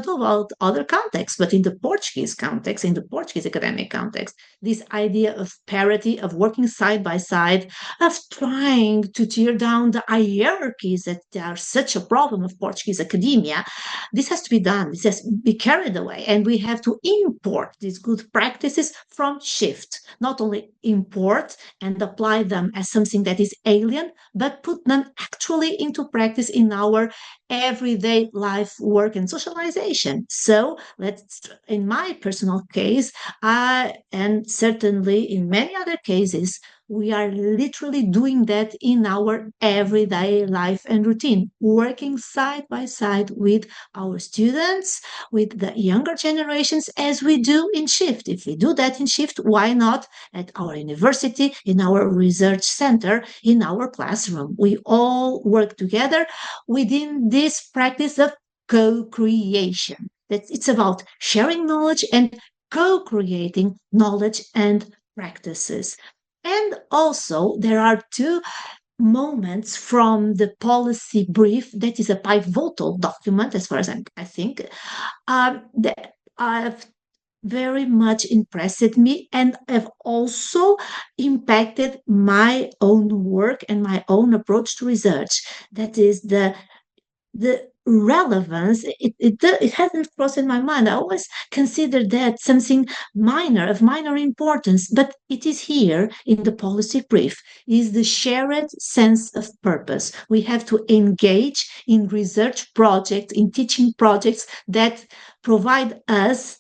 know about other contexts, but in the Portuguese context, in the Portuguese academic context, this idea of parity, of working side by side, of trying to tear down the hierarchies that are such a problem of Portuguese academia, this has to be done. This has to be carried away. And we have to import these good practices from SHiFT, not only import and apply them as something that is alien, but put them actually into practice in our everyday life, work, and socialization. So in my personal case, and certainly in many other cases, we are literally doing that in our everyday life and routine, working side by side with our students, with the younger generations, as we do in SHiFT. If we do that in SHiFT, why not at our university, in our research center, in our classroom? We all work together within this practice of co-creation. It's about sharing knowledge and co-creating knowledge and practices. And also, there are two moments from the policy brief that is a pivotal document, as far as I think, that have very much impressed me and have also impacted my own work and my own approach to research. That is the relevance, it hasn't crossed in my mind. I always consider that something minor, of minor importance, but it is here in the policy brief, is the shared sense of purpose. We have to engage in research projects, in teaching projects that provide us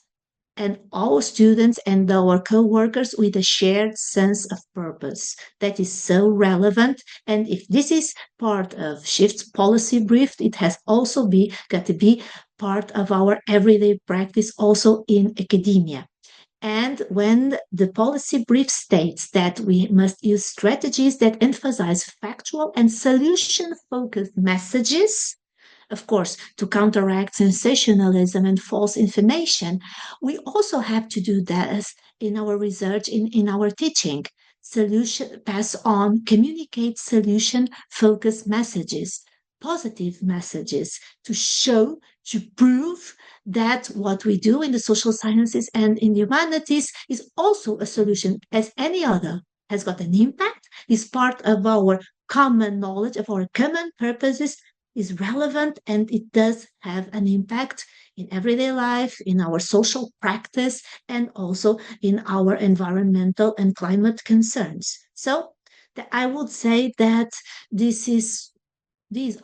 and all students and our co-workers with a shared sense of purpose. That is so relevant. And if this is part of SHiFT's policy brief, it has also got to be part of our everyday practice also in academia. And when the policy brief states that we must use strategies that emphasize factual and solution-focused messages, of course, to counteract sensationalism and false information, we also have to do that in our research, in our teaching. Pass on, communicate solution-focused messages, positive messages, to show, to prove that what we do in the social sciences and in the humanities is also a solution as any other, has got an impact, is part of our common knowledge, of our common purposes, is relevant, and it does have an impact in everyday life, in our social practice, and also in our environmental and climate concerns. So I would say that these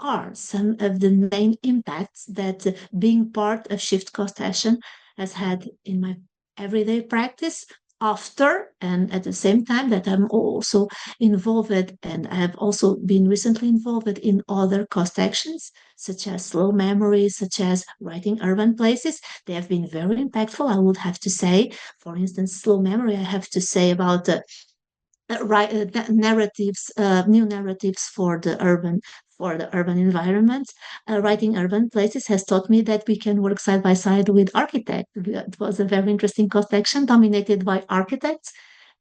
are some of the main impacts that being part of SHiFT Co-Station has had in my everyday practice. After and at the same time that I'm also involved, and I have also been recently involved in other cost actions, such as slow memory, such as writing urban places. They have been very impactful, I would have to say. For instance, slow memory, I have to say about narratives, new narratives for the urban environment. Writing urban places has taught me that we can work side by side with architects. It was a very interesting cost action dominated by architects,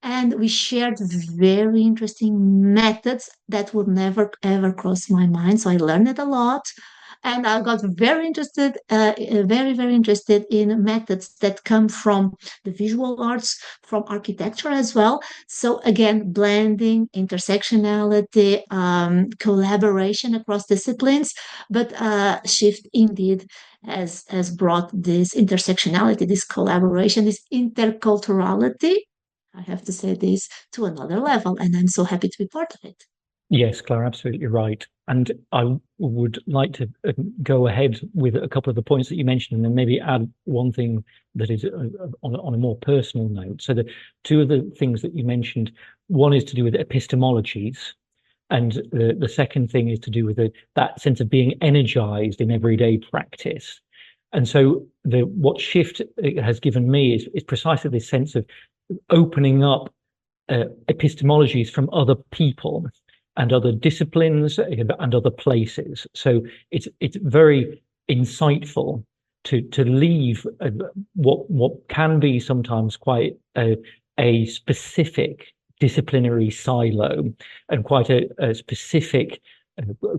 and we shared very interesting methods that would never ever cross my mind. So I learned it a lot. And I got very interested, very interested in methods that come from the visual arts, from architecture as well. So again, blending, intersectionality, collaboration across disciplines. But SHiFT indeed has brought this intersectionality, this collaboration, this interculturality, I have to say this, to another level. And I'm so happy to be part of it. Yes, Clara, absolutely right. And I would like to go ahead with a couple of the points that you mentioned, and then maybe add one thing that is on a more personal note. So the two of the things that you mentioned, one is to do with epistemologies, and the second thing is to do with that sense of being energized in everyday practice. And so what SHiFT has given me is precisely this sense of opening up epistemologies from other people and other disciplines and other places. So it's very insightful to leave what can be sometimes quite a specific disciplinary silo and quite a specific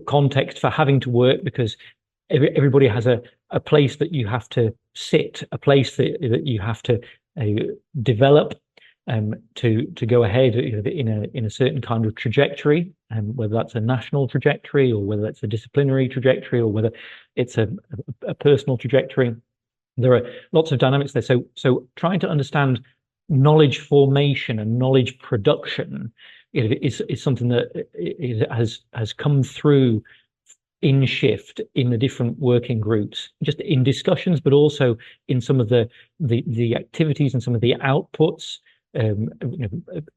context for having to work, because everybody has a place that you have to sit, a place that you have to develop to go ahead in a certain kind of trajectory, and whether that's a national trajectory or whether it's a disciplinary trajectory or whether it's a personal trajectory. There are lots of dynamics there. So trying to understand knowledge formation and knowledge production is something that has come through in SHiFT in the different working groups, just in discussions, but also in some of the activities and some of the outputs.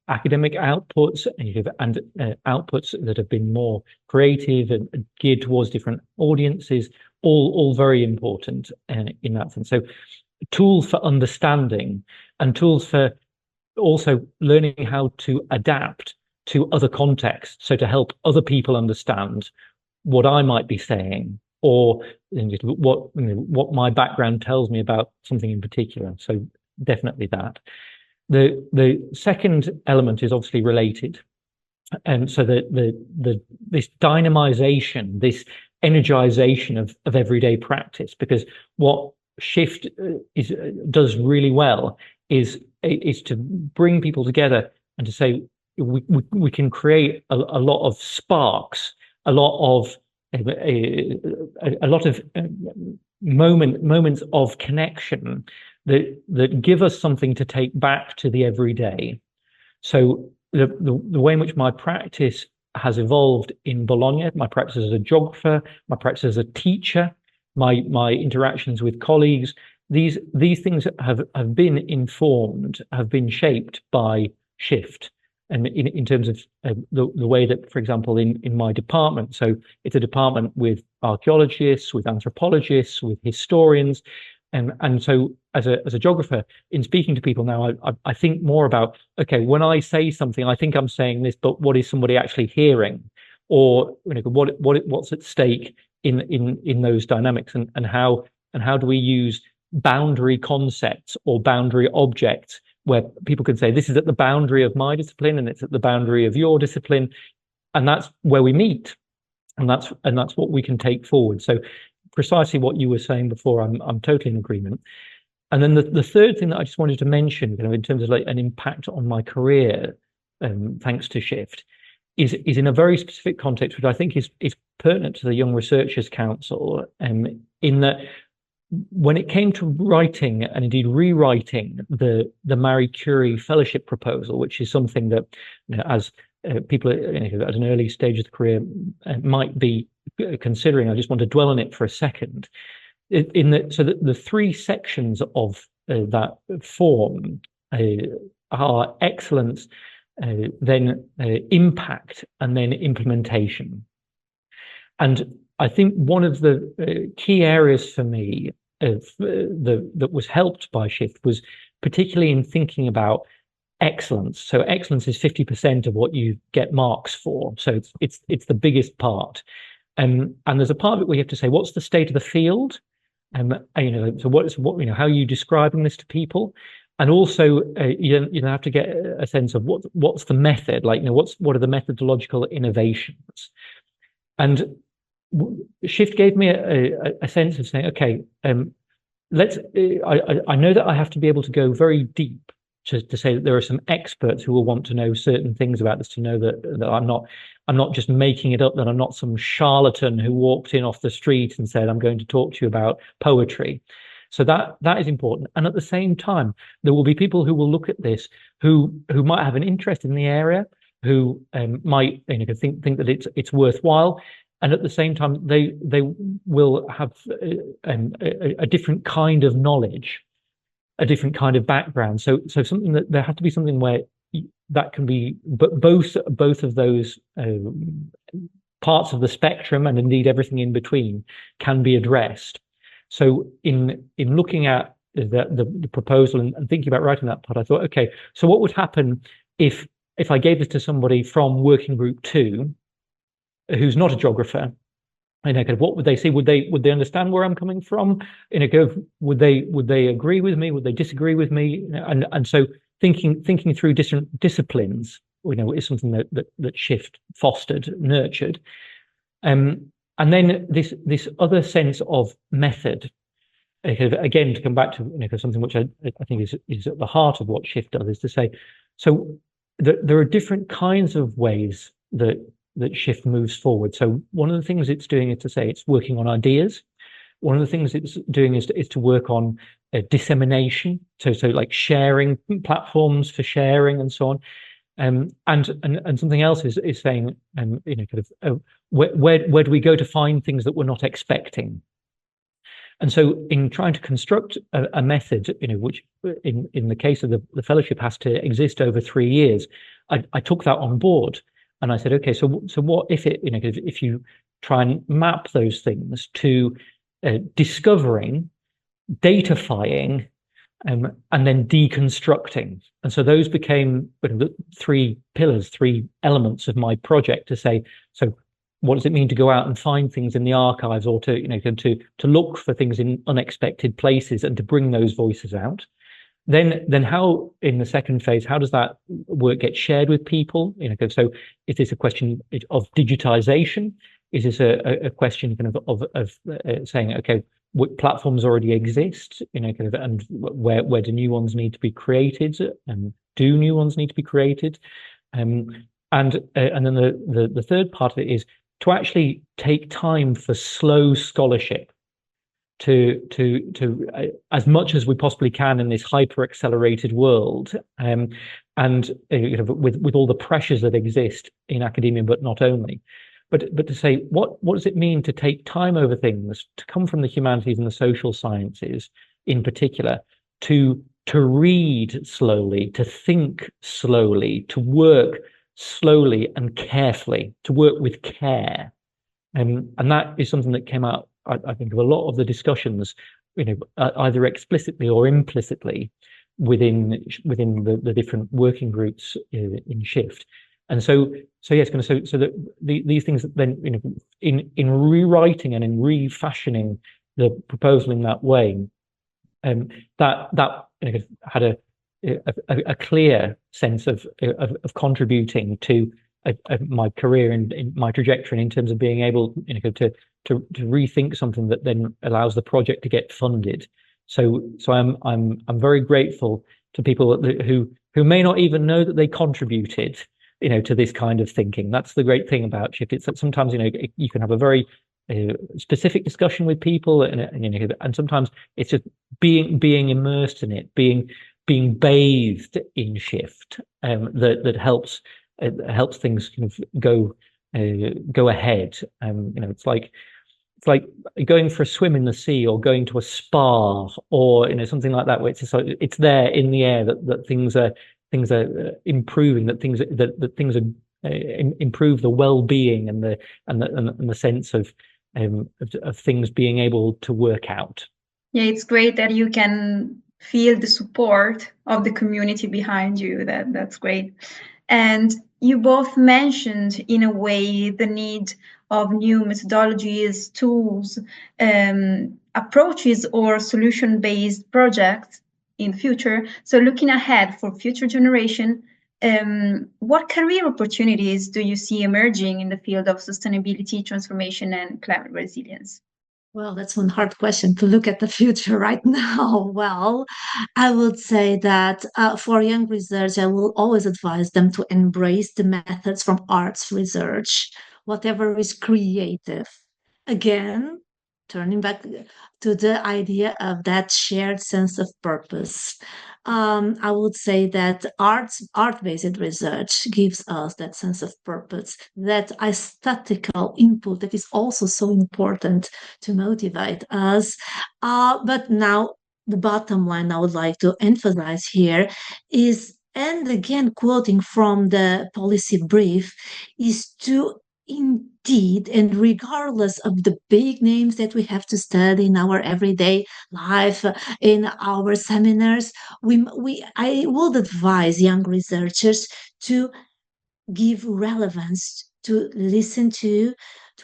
Academic outputs and outputs that have been more creative and geared towards different audiences, all very important in that sense. So tools for understanding and tools for also learning how to adapt to other contexts, so to help other people understand what I might be saying, or what my background tells me about something in particular. So definitely that. The second element is obviously related, and so this dynamization, this energization of everyday practice, because what SHiFT does really well is to bring people together and to say we can create a lot of sparks, a lot of a lot of moments of connection that give us something to take back to the everyday. So the way in which my practice has evolved in Bologna, my practice as a geographer, my practice as a teacher, my interactions with colleagues, these things have been informed, have been shaped by SHiFT. And in terms of the way that, for example, in my department, so it's a department with archaeologists, with anthropologists, with historians, and so as a geographer, in speaking to people now, I think more about, okay, when I say something, I think I'm saying this, but what is somebody actually hearing, or what's at stake in those dynamics, and how do we use boundary concepts or boundary objects where people can say, this is at the boundary of my discipline and it's at the boundary of your discipline, and that's where we meet, and that's what we can take forward. So precisely what you were saying before, I'm totally in agreement. And then the third thing that I just wanted to mention, in terms of like an impact on my career, thanks to SHiFT, is in a very specific context, which I think is pertinent to the Young Researchers Council, in that when it came to writing and indeed rewriting the Marie Curie fellowship proposal, which is something that, as people at an early stage of the career might be considering, I just want to dwell on it for a second. So the three sections of that form are excellence, then impact, and then implementation. And I think one of the key areas for me that was helped by SHiFT was particularly in thinking about excellence. So excellence is 50% of what you get marks for. So it's the biggest part. And there's a part of it where you have to say, what's the state of the field? So how are you describing this to people? And also, you have to get a sense of what's the method, what are the methodological innovations? And SHiFT gave me a sense of saying, okay, I know that I have to be able to go very deep to say that there are some experts who will want to know certain things about this, to know that I'm not just making it up, that I'm not some charlatan who walked in off the street and said, I'm going to talk to you about poetry. So that is important. And at the same time, there will be people who will look at this who might have an interest in the area, who might think that it's worthwhile. And at the same time, they will have a different kind of knowledge, a different kind of background. So something that there has to be something where that can be both of those parts of the spectrum, and indeed everything in between, can be addressed. So in looking at the proposal and thinking about writing that part, I thought, okay, so what would happen if I gave this to somebody from working group 2 who's not a geographer? What would they see? Would they understand where I'm coming from? Would they agree with me? Would they disagree with me? And so thinking through different disciplines, is something that SHiFT fostered, nurtured. And then this other sense of method, again, to come back to something which I think is at the heart of what SHiFT does, is to say, so there are different kinds of ways that SHiFT moves forward. So one of the things it's doing is to say it's working on ideas. One of the things it's doing is to work on dissemination. So like sharing, platforms for sharing and so on. And something else is saying, where do we go to find things that we're not expecting? And so in trying to construct a method, which in the case of the fellowship has to exist over 3 years, I took that on board. And I said, okay, so what if if you try and map those things to discovering, datafying, and then deconstructing. And so those became the 3 pillars, 3 elements of my project, to say, so what does it mean to go out and find things in the archives, or to look for things in unexpected places and to bring those voices out? Then how, in the second phase, how does that work get shared with people? So is this a question of digitization? Is this a question of saying, okay, what platforms already exist, and where do new ones need to be created, and do new ones need to be created? And then the third part of it is actually take time for slow scholarship, to as much as we possibly can in this hyper accelerated world, and with all the pressures that exist in academia, but not only. But to say, what does it mean to take time over things, to come from the humanities and the social sciences in particular, to read slowly, to think slowly, to work slowly and carefully, to work with care. And that is something that came out, I think, of a lot of the discussions, either explicitly or implicitly within the different working groups in SHiFT. And so yes, so that these things then, in rewriting and in refashioning the proposal in that way, that had a clear sense of contributing to my career and in my trajectory in terms of being able, to rethink something that then allows the project to get funded. So I'm very grateful to people who may not even know that they contributed, to this kind of thinking. That's the great thing about SHiFT. It's that sometimes, you can have a very specific discussion with people, and sometimes it's just being immersed in it, being bathed in SHiFT, that helps things kind of go ahead. It's like going for a swim in the sea, or going to a spa, or something like that, where it's just like, it's there in the air that things are improving, that things improve the well-being and the sense of things being able to work out. Yeah, it's great that you can feel the support of the community behind you. That's great. And you both mentioned, in a way, the need of new methodologies, tools, approaches, or solution-based projects in the future. So looking ahead for future generation, what career opportunities do you see emerging in the field of sustainability, transformation, and climate resilience? Well, that's one hard question to look at the future right now. Well, I would say that for young research, I will always advise them to embrace the methods from arts research, whatever is creative. Again, turning back to the idea of that shared sense of purpose. I would say that art-based research gives us that sense of purpose, that aesthetical input that is also so important to motivate us. But now the bottom line I would like to emphasize here is, and again quoting from the policy brief, is to indeed, and regardless of the big names that we have to study in our everyday life, in our seminars, I would advise young researchers to give relevance, to listen to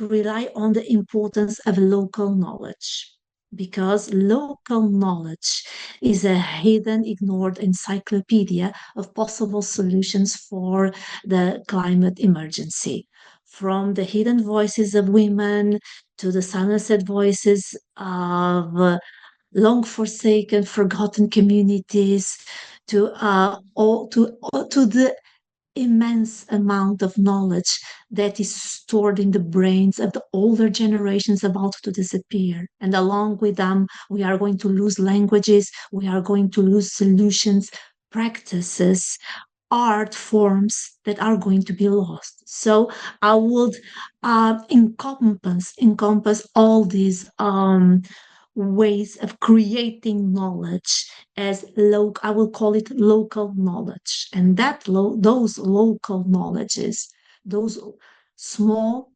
rely on the importance of local knowledge. Because local knowledge is a hidden, ignored encyclopedia of possible solutions for the climate emergency. From the hidden voices of women to the silenced voices of long forsaken, forgotten communities, to the immense amount of knowledge that is stored in the brains of the older generations about to disappear. And along with them, we are going to lose languages, we are going to lose solutions, practices, art forms that are going to be lost. So I would encompass all these ways of creating knowledge as I will call it local knowledge. And that those local knowledges, those small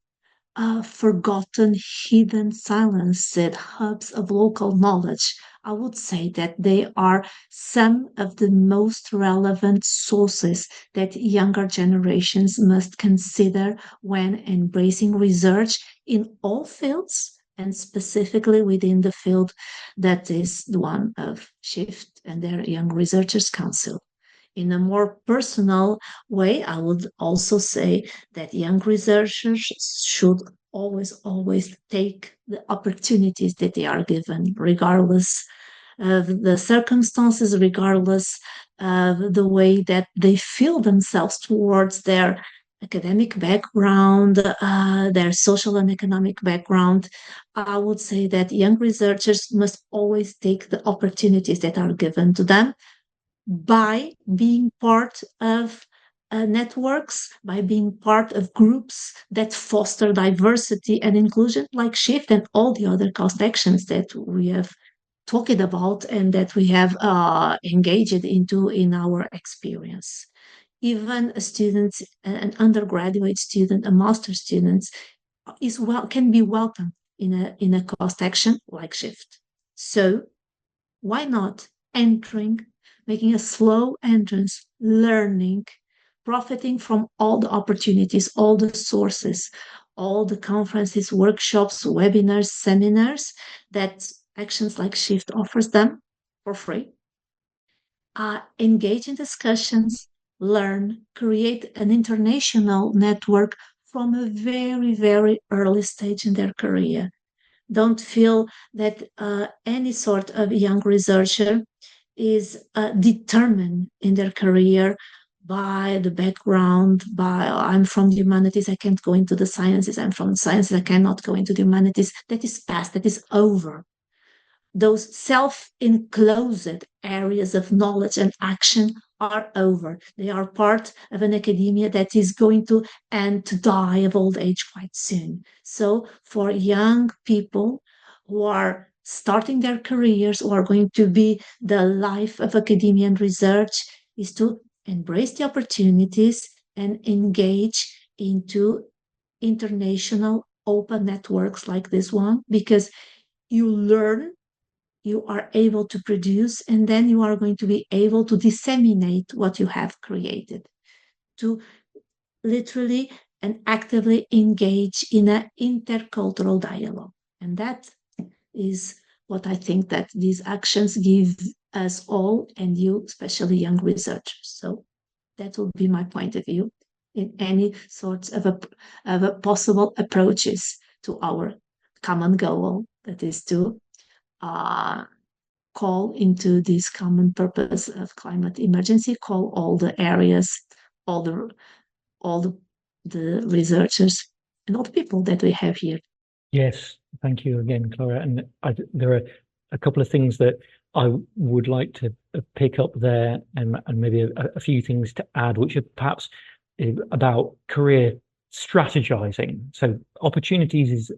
forgotten, hidden, silenced hubs of local knowledge, I would say that they are some of the most relevant sources that younger generations must consider when embracing research in all fields, and specifically within the field that is the one of SHiFT and their Young Researchers Council. In a more personal way, I would also say that young researchers should always take the opportunities that they are given, regardless of the circumstances, regardless of the way that they feel themselves towards their academic background, their social and economic background, I would say that young researchers must always take the opportunities that are given to them by being part of networks, by being part of groups that foster diversity and inclusion, like SHiFT and all the other cost actions that we have talked about and that we have engaged into in our experience. Even a student, an undergraduate student, a master student, can be welcome in a cost action like SHiFT. So why not making a slow entrance, learning, profiting from all the opportunities, all the sources, all the conferences, workshops, webinars, seminars that actions like SHiFT offers them for free. Engage in discussions, learn, create an international network from a very, very early stage in their career. Don't feel that any sort of young researcher is determined in their career by the background, by I'm from the humanities, I can't go into the sciences, I'm from the sciences, I cannot go into the humanities. That is past, that is over. Those self-enclosed areas of knowledge and action are over. They are part of an academia that is going to end to die of old age quite soon. So for young people who are starting their careers or are going to be the life of academia and research is to embrace the opportunities and engage into international open networks like this one, because you learn, you are able to produce, and then you are going to be able to disseminate what you have created, to literally and actively engage in an intercultural dialogue. And that is what I think that these actions give us all, and you, especially young researchers. So that will be my point of view in any sorts of a possible approaches to our common goal, that is to call into this common purpose of climate emergency, call all the areas, all the researchers and all the people that we have here. Yes, thank you again, Clara. And there are a couple of things that I would like to pick up there, and maybe a few things to add, which are perhaps about career strategizing. So opportunities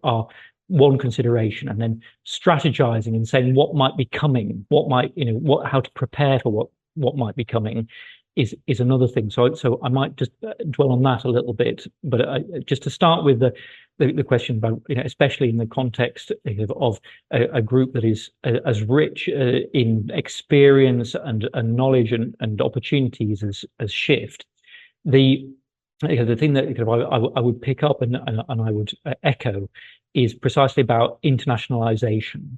are one consideration, and then strategizing and saying what might be coming, how to prepare for what might be coming is another thing. So I might just dwell on that a little bit, but just to start with the question about, especially in the context of a group that is as rich in experience and knowledge and opportunities as SHiFT, the thing that I would pick up and I would echo is precisely about internationalization.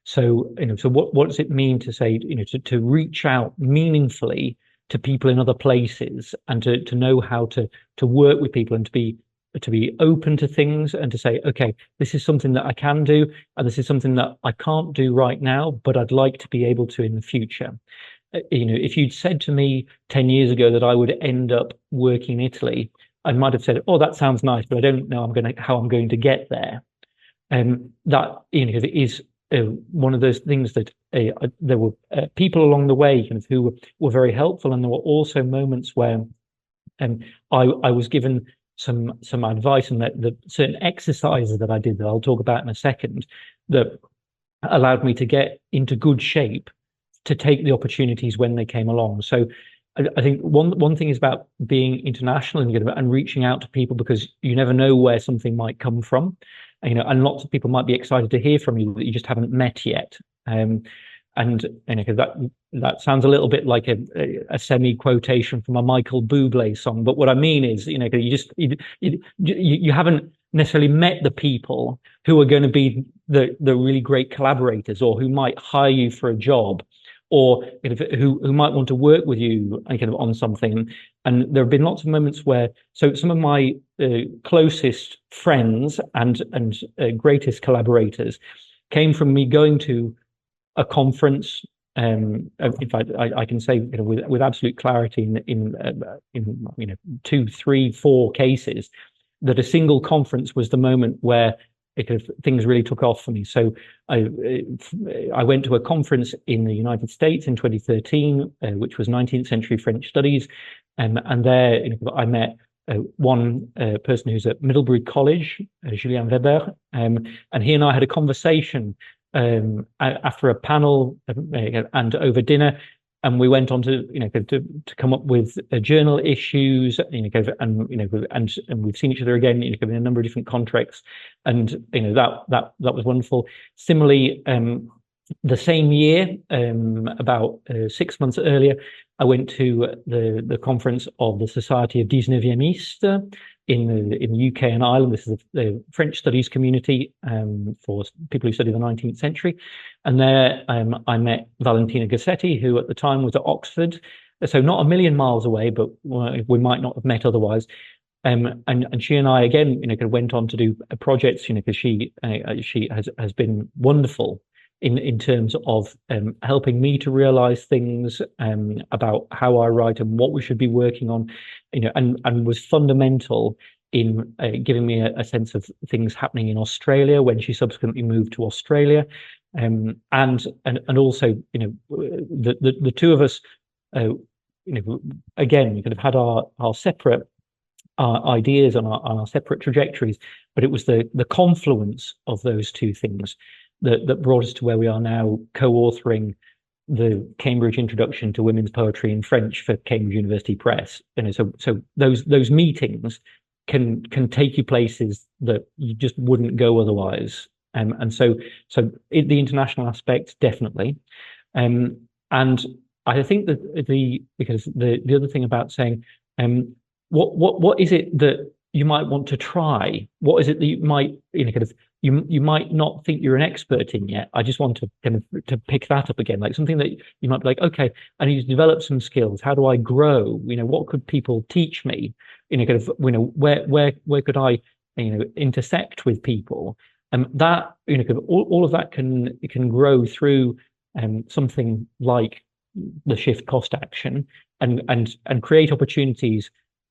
So so what does it mean to say to reach out meaningfully to people in other places, and to know how to work with people, and to be open to things, and to say, okay, this is something that I can do, and this is something that I can't do right now, but I'd like to be able to in the future. If you'd said to me 10 years ago that I would end up working in Italy, I might have said, oh, that sounds nice, but I don't know how I'm going to get there. That is one of those things that there were people along the way who were very helpful, and there were also moments where I was given some advice, and that the certain exercises that I did that I'll talk about in a second that allowed me to get into good shape to take the opportunities when they came along. So I think one thing is about being international and reaching out to people, because you never know where something might come from. And lots of people might be excited to hear from you that you just haven't met yet. And that sounds a little bit like a semi quotation from a Michael Bublé song. But what I mean is, you haven't necessarily met the people who are going to be the really great collaborators, or who might hire you for a job, or who might want to work with you on something. And there have been lots of moments where, so some of my closest friends and greatest collaborators came from me going to a conference, In fact, I can say, with absolute clarity in 2, 3, 4 cases, that a single conference was the moment where things really took off for me. So I went to a conference in the United States in 2013, which was 19th century French studies, and there I met one person who's at Middlebury College, Julien Weber, and he and I had a conversation after a panel and over dinner, and we went on to to come up with journal issues, and we've seen each other again in a number of different contexts, and that was wonderful. Similarly, the same year, about 6 months earlier, I went to the conference of the Society of 19istes in the UK and Ireland. This is the French studies community for people who study the 19th century. And there I met Valentina Gassetti, who at the time was at Oxford, so not a million miles away, but we might not have met otherwise. And she and I again, went on to do projects, because she has been wonderful in terms of helping me to realize things about how I write and what we should be working on, and was fundamental in giving me a sense of things happening in Australia when she subsequently moved to Australia, and also the two of us, again, we could have had our separate ideas on our separate trajectories, but it was the confluence of those two things that brought us to where we are now, co-authoring the Cambridge Introduction to Women's Poetry in French for Cambridge University Press. So those meetings can take you places that you just wouldn't go otherwise. And so the international aspect, definitely. And I think that because the other thing about saying, what is it that you might want to try? What is it that you might, you might not think you're an expert in yet? I just want to pick that up again, like something that you might be like, okay, I need to develop some skills. How do I grow? What could people teach me? Where could I, intersect with people? And that, all of that can grow through something like the SHiFT cost action and create opportunities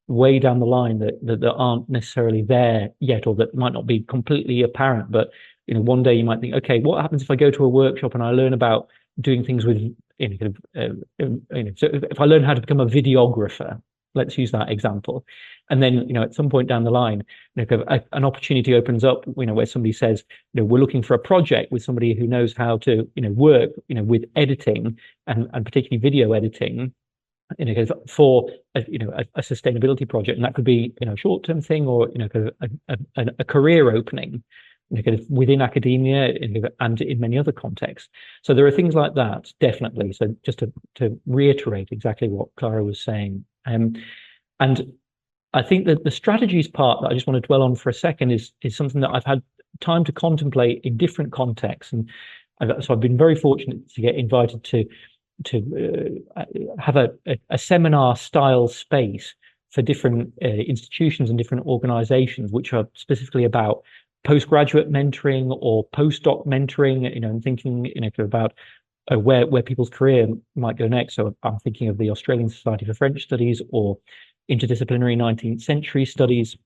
way down the line that aren't necessarily there yet, or that might not be completely apparent. But one day you might think, okay, what happens if I go to a workshop and I learn about doing things with so if I learn how to become a videographer, let's use that example, and then at some point down the line, an opportunity opens up, where somebody says, we're looking for a project with somebody who knows how to work with editing and particularly video editing, for a sustainability project, and that could be a short-term thing, or a career opening within academia and in many other contexts. So there are things like that, definitely. So just to reiterate exactly what Clara was saying, and I think that the strategies part that I just want to dwell on for a second is something that I've had time to contemplate in different contexts, and so I've been very fortunate to get invited to have a seminar style space for different institutions and different organizations, which are specifically about postgraduate mentoring or postdoc mentoring, and thinking, about where people's career might go next. So I'm thinking of the Australian Society for French Studies or interdisciplinary 19th century studies.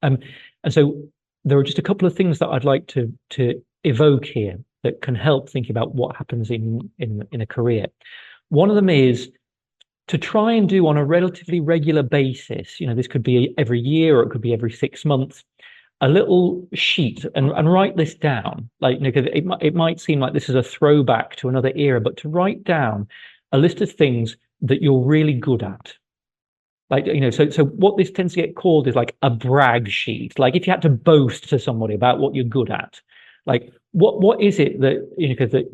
And so there are just a couple of things that I'd like to evoke here that can help think about what happens in a career. One of them is to try and do on a relatively regular basis, this could be every year or it could be every 6 months, a little sheet and write this down. Like, it might seem like this is a throwback to another era, but to write down a list of things that you're really good at. Like, so what this tends to get called is like a brag sheet. Like if you had to boast to somebody about what you're good at, like what is it that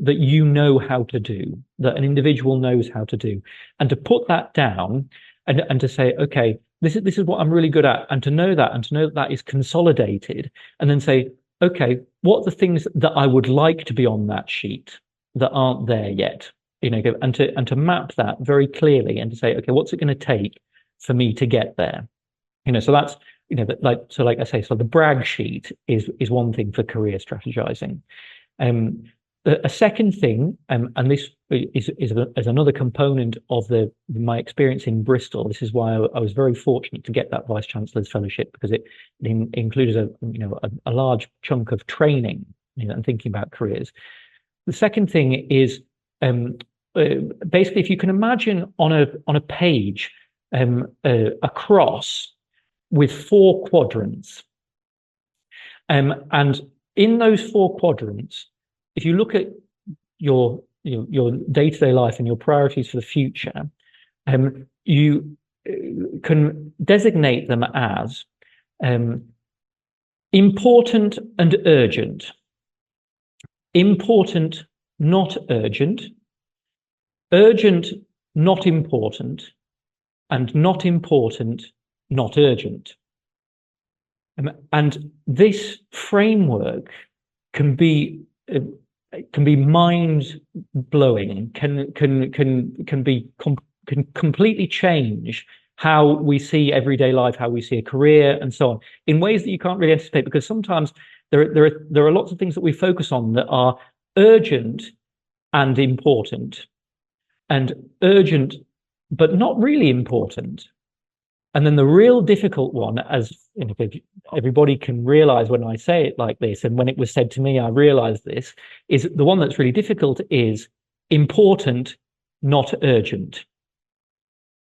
that how to do, that an individual knows how to do, and to put that down and to say, okay, this is what I'm really good at, and to know that is consolidated, and then say, okay, what are the things that I would like to be on that sheet that aren't there yet, and to map that very clearly and to say, okay, what's it going to take for me to get there? So that's like I say, so the brag sheet is one thing for career strategizing. The a second thing, and this is another component of my experience in Bristol. This is why I was very fortunate to get that Vice Chancellor's Fellowship, because it included a large chunk of training, and thinking about careers. The second thing is basically, if you can imagine on a page a cross with 4 quadrants, and in those 4 quadrants, if you look at your day-to-day life and your priorities for the future, you can designate them as important and urgent, important, not urgent, urgent, not important, and not important, not urgent. And this framework can be mind-blowing, can completely change how we see everyday life, how we see a career, and so on, in ways that you can't really anticipate, because sometimes there are lots of things that we focus on that are urgent and important, and urgent but not really important. And then the real difficult one, as everybody can realize when I say it like this, and when it was said to me, I realized this, is the one that's really difficult is important, not urgent.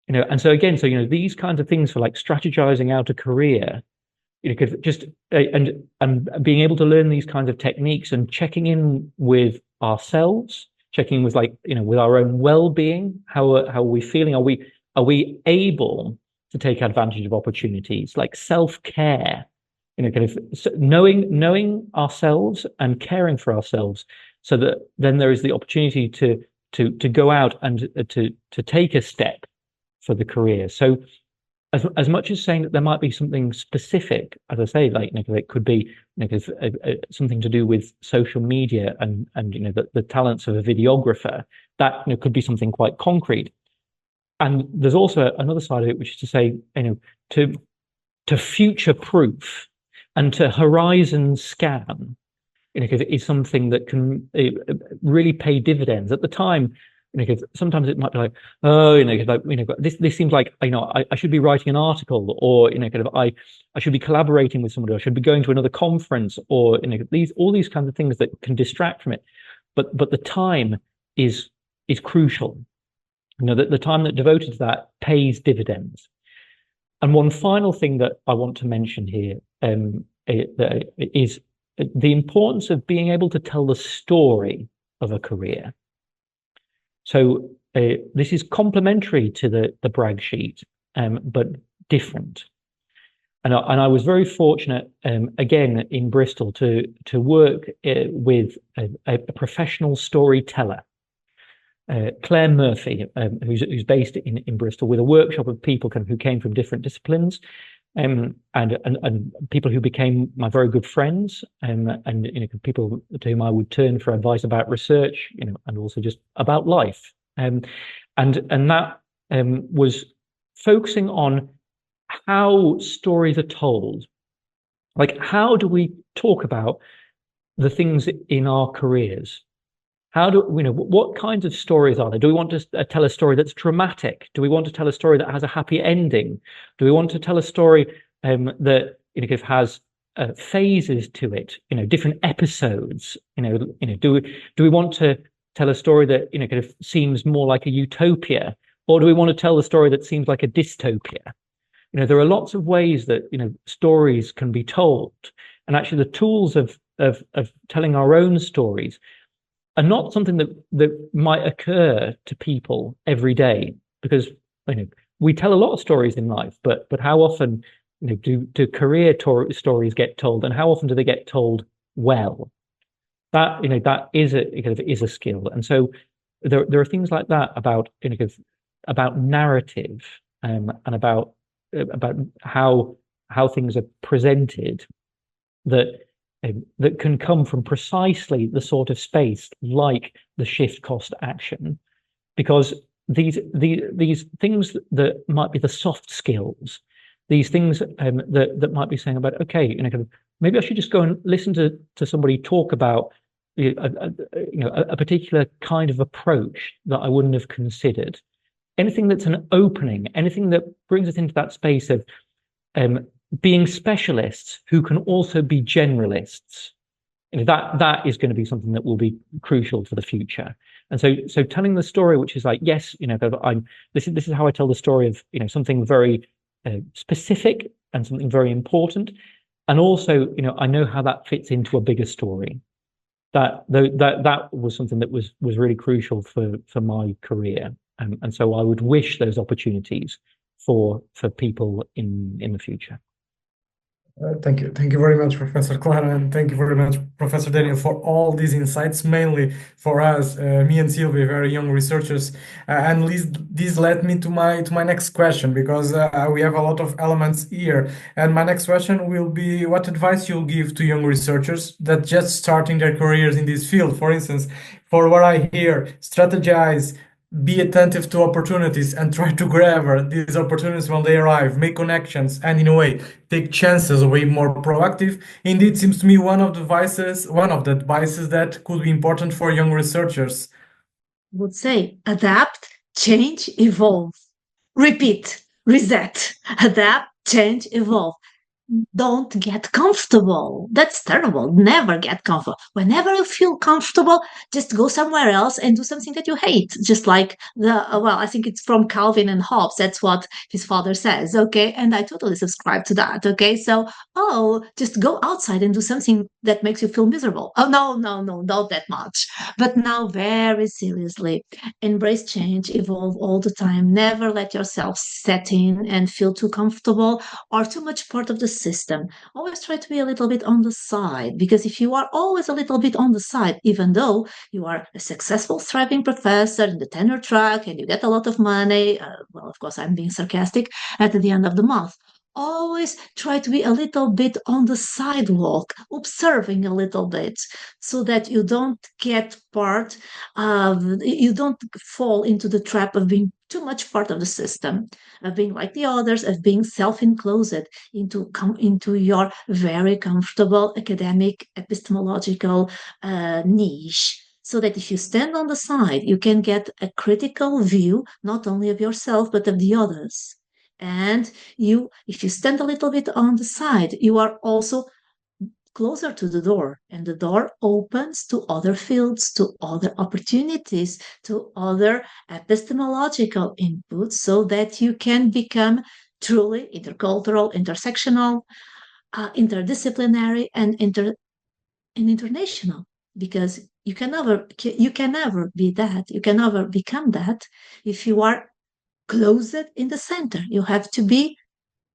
And so again, these kinds of things for like strategizing out a career, could just and being able to learn these kinds of techniques and checking in with ourselves, checking with with our own well-being. How are we feeling? Are we able to take advantage of opportunities, like self-care, knowing ourselves and caring for ourselves, so that then there is the opportunity to go out and to take a step for the career. So as much as saying that there might be something specific, as I say, it could be something to do with social media and the talents of a videographer, that could be something quite concrete. And there's also another side of it, which is to say, to future-proof and to horizon scan, is something that can really pay dividends. At the time, sometimes it might be like, this seems like I should be writing an article, or I should be collaborating with somebody, or I should be going to another conference, or all these kinds of things that can distract from it. But the time is crucial. The time that devoted to that pays dividends. And one final thing that I want to mention here is the importance of being able to tell the story of a career. So this is complementary to the brag sheet, but different. And I was very fortunate, again, in Bristol to work with a professional storyteller, Claire Murphy, who's based in Bristol, with a workshop of people who came from different disciplines, and people who became my very good friends, and people to whom I would turn for advice about research, and also just about life, and that was focusing on how stories are told. Like, how do we talk about the things in our careers? How do what kinds of stories are there? Do we want to tell a story that's dramatic? Do we want to tell a story that has a happy ending? Do we want to tell a story that has phases to it? Different episodes. Do we want to tell a story that seems more like a utopia, or do we want to tell a story that seems like a dystopia? There are lots of ways that stories can be told, and actually the tools of telling our own stories are not something that might occur to people every day, because we tell a lot of stories in life, but how often do career stories get told, and how often do they get told well? That that is a skill, and so there are things like that about narrative, and about how things are presented that can come from precisely the sort of space like the shift cost action, because these things that might be the soft skills, these things that might be saying about, okay, maybe I should just go and listen to somebody talk about a particular kind of approach that I wouldn't have considered. Anything that's an opening, anything that brings us into that space of being specialists who can also be generalists. That is going to be something that will be crucial for the future. And so telling the story, which is like, yes, this is how I tell the story of something very specific and something very important, and also I know how that fits into a bigger story. That was something that was really crucial for my career, and so I would wish those opportunities for people in the future. Thank you very much, Professor Clara, and thank you very much, Professor Daniel, for all these insights, mainly for us, me and Sylvia, very young researchers. And this led me to my next question, because we have a lot of elements here. And my next question will be, what advice you'll give to young researchers that just starting their careers in this field? For instance, for what I hear, strategize, be attentive to opportunities, and try to grab these opportunities when they arrive, make connections, and in a way take chances, or be more proactive. Indeed, seems to me one of the advices that could be important for young researchers. I would say adapt, change, evolve. Repeat, reset, adapt, change, evolve. Don't get comfortable. That's terrible. Never get comfortable. Whenever you feel comfortable, just go somewhere else and do something that you hate. Just like I think it's from Calvin and Hobbes. That's what his father says. Okay. And I totally subscribe to that. Okay. So, just go outside and do something that makes you feel miserable. Oh, no, not that much. But now, very seriously, embrace change, evolve all the time. Never let yourself set in and feel too comfortable or too much part of the system. Always try to be a little bit on the side, because if you are always a little bit on the side, even though you are a successful, thriving professor in the tenure track and you get a lot of money, of course, I'm being sarcastic, at the end of the month, always try to be a little bit on the sidewalk, observing a little bit, so that you don't you don't fall into the trap of being too much part of the system, of being like the others, of being self-enclosed into your very comfortable academic epistemological niche. So that if you stand on the side, you can get a critical view, not only of yourself, but of the others. And if you stand a little bit on the side, you are also closer to the door, and the door opens to other fields, to other opportunities, to other epistemological inputs, so that you can become truly intercultural, intersectional, interdisciplinary, and international. Because you can never be that. You can never become that if you are closed in the center. You have to be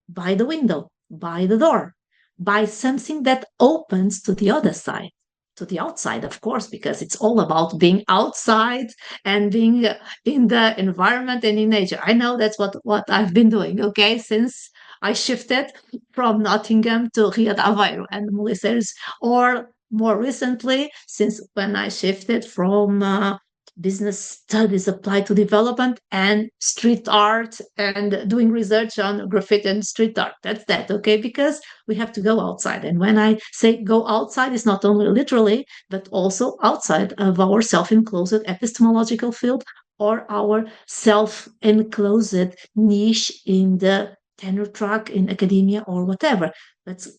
by the window, by the door, by something that opens to the other side, to the outside, of course, because it's all about being outside and being in the environment and in nature. I know that's what I've been doing, okay, since I shifted from Nottingham to Rio de Janeiro and Muliceres, or more recently, since when I shifted from business studies applied to development and street art, and doing research on graffiti and street art. That's that, okay? Because we have to go outside. And when I say go outside, it's not only literally, but also outside of our self-enclosed epistemological field, or our self-enclosed niche in the tenure track in academia or whatever. Let's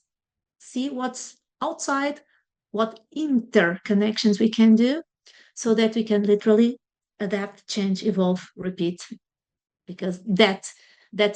see what's outside, what interconnections we can do, so that we can literally adapt, change, evolve, repeat, because that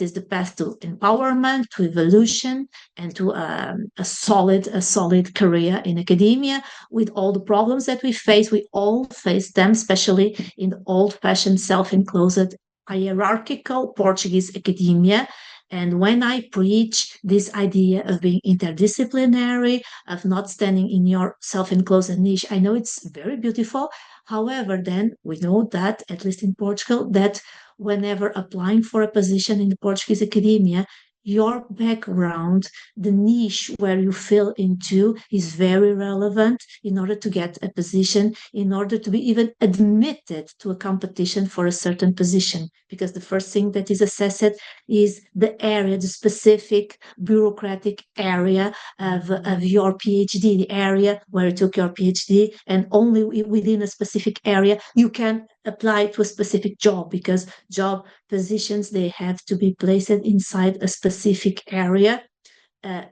is the path to empowerment, to evolution, and to a solid career in academia. With all the problems that we face, we all face them, especially in the old-fashioned, self-enclosed, hierarchical Portuguese academia. And when I preach this idea of being interdisciplinary, of not standing in your self-enclosed niche, I know it's very beautiful. However, then we know that, at least in Portugal, that whenever applying for a position in the Portuguese academia, your background, the niche where you fill into is very relevant in order to get a position, in order to be even admitted to a competition for a certain position. Because the first thing that is assessed is the area, the specific bureaucratic area of your PhD, the area where you took your PhD, and only within a specific area you can apply to a specific job, because job positions, they have to be placed inside a specific area,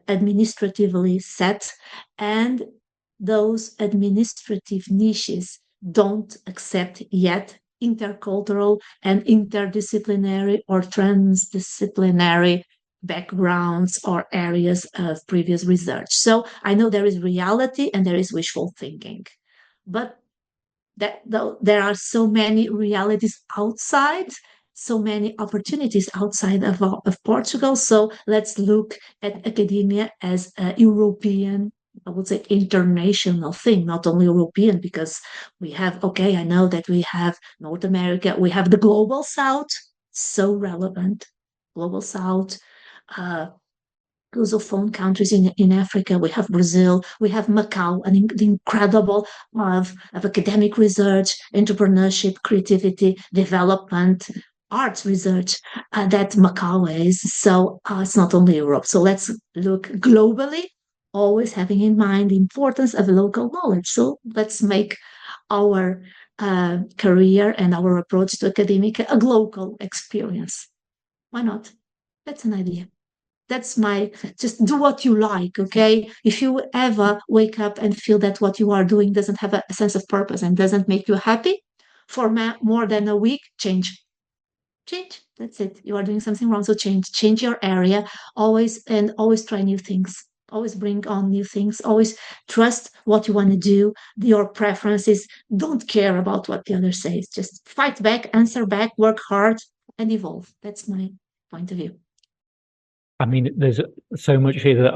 administratively set, and those administrative niches don't accept yet intercultural and interdisciplinary or transdisciplinary backgrounds or areas of previous research. So I know there is reality and there is wishful thinking, but there are so many realities outside, so many opportunities outside of Portugal. So let's look at academia as a European, I would say international thing, not only European, because we have, okay, I know that we have North America, we have the global South, so relevant, global South, Lusophone countries in Africa. We have Brazil, we have Macau, the incredible of academic research, entrepreneurship, creativity, development, arts research that Macau is. So it's not only Europe. So let's look globally, always having in mind the importance of local knowledge. So let's make our career and our approach to academia a global experience. Why not? That's an idea. That's my, just do what you like, okay? If you ever wake up and feel that what you are doing doesn't have a sense of purpose and doesn't make you happy for more than a week, change. That's it. You are doing something wrong, so change your area, always try new things, always bring on new things, always trust what you want to do, your preferences. Don't care about what the other says, just fight back, answer back, work hard, and evolve. That's my point of view. I mean, there's so much here that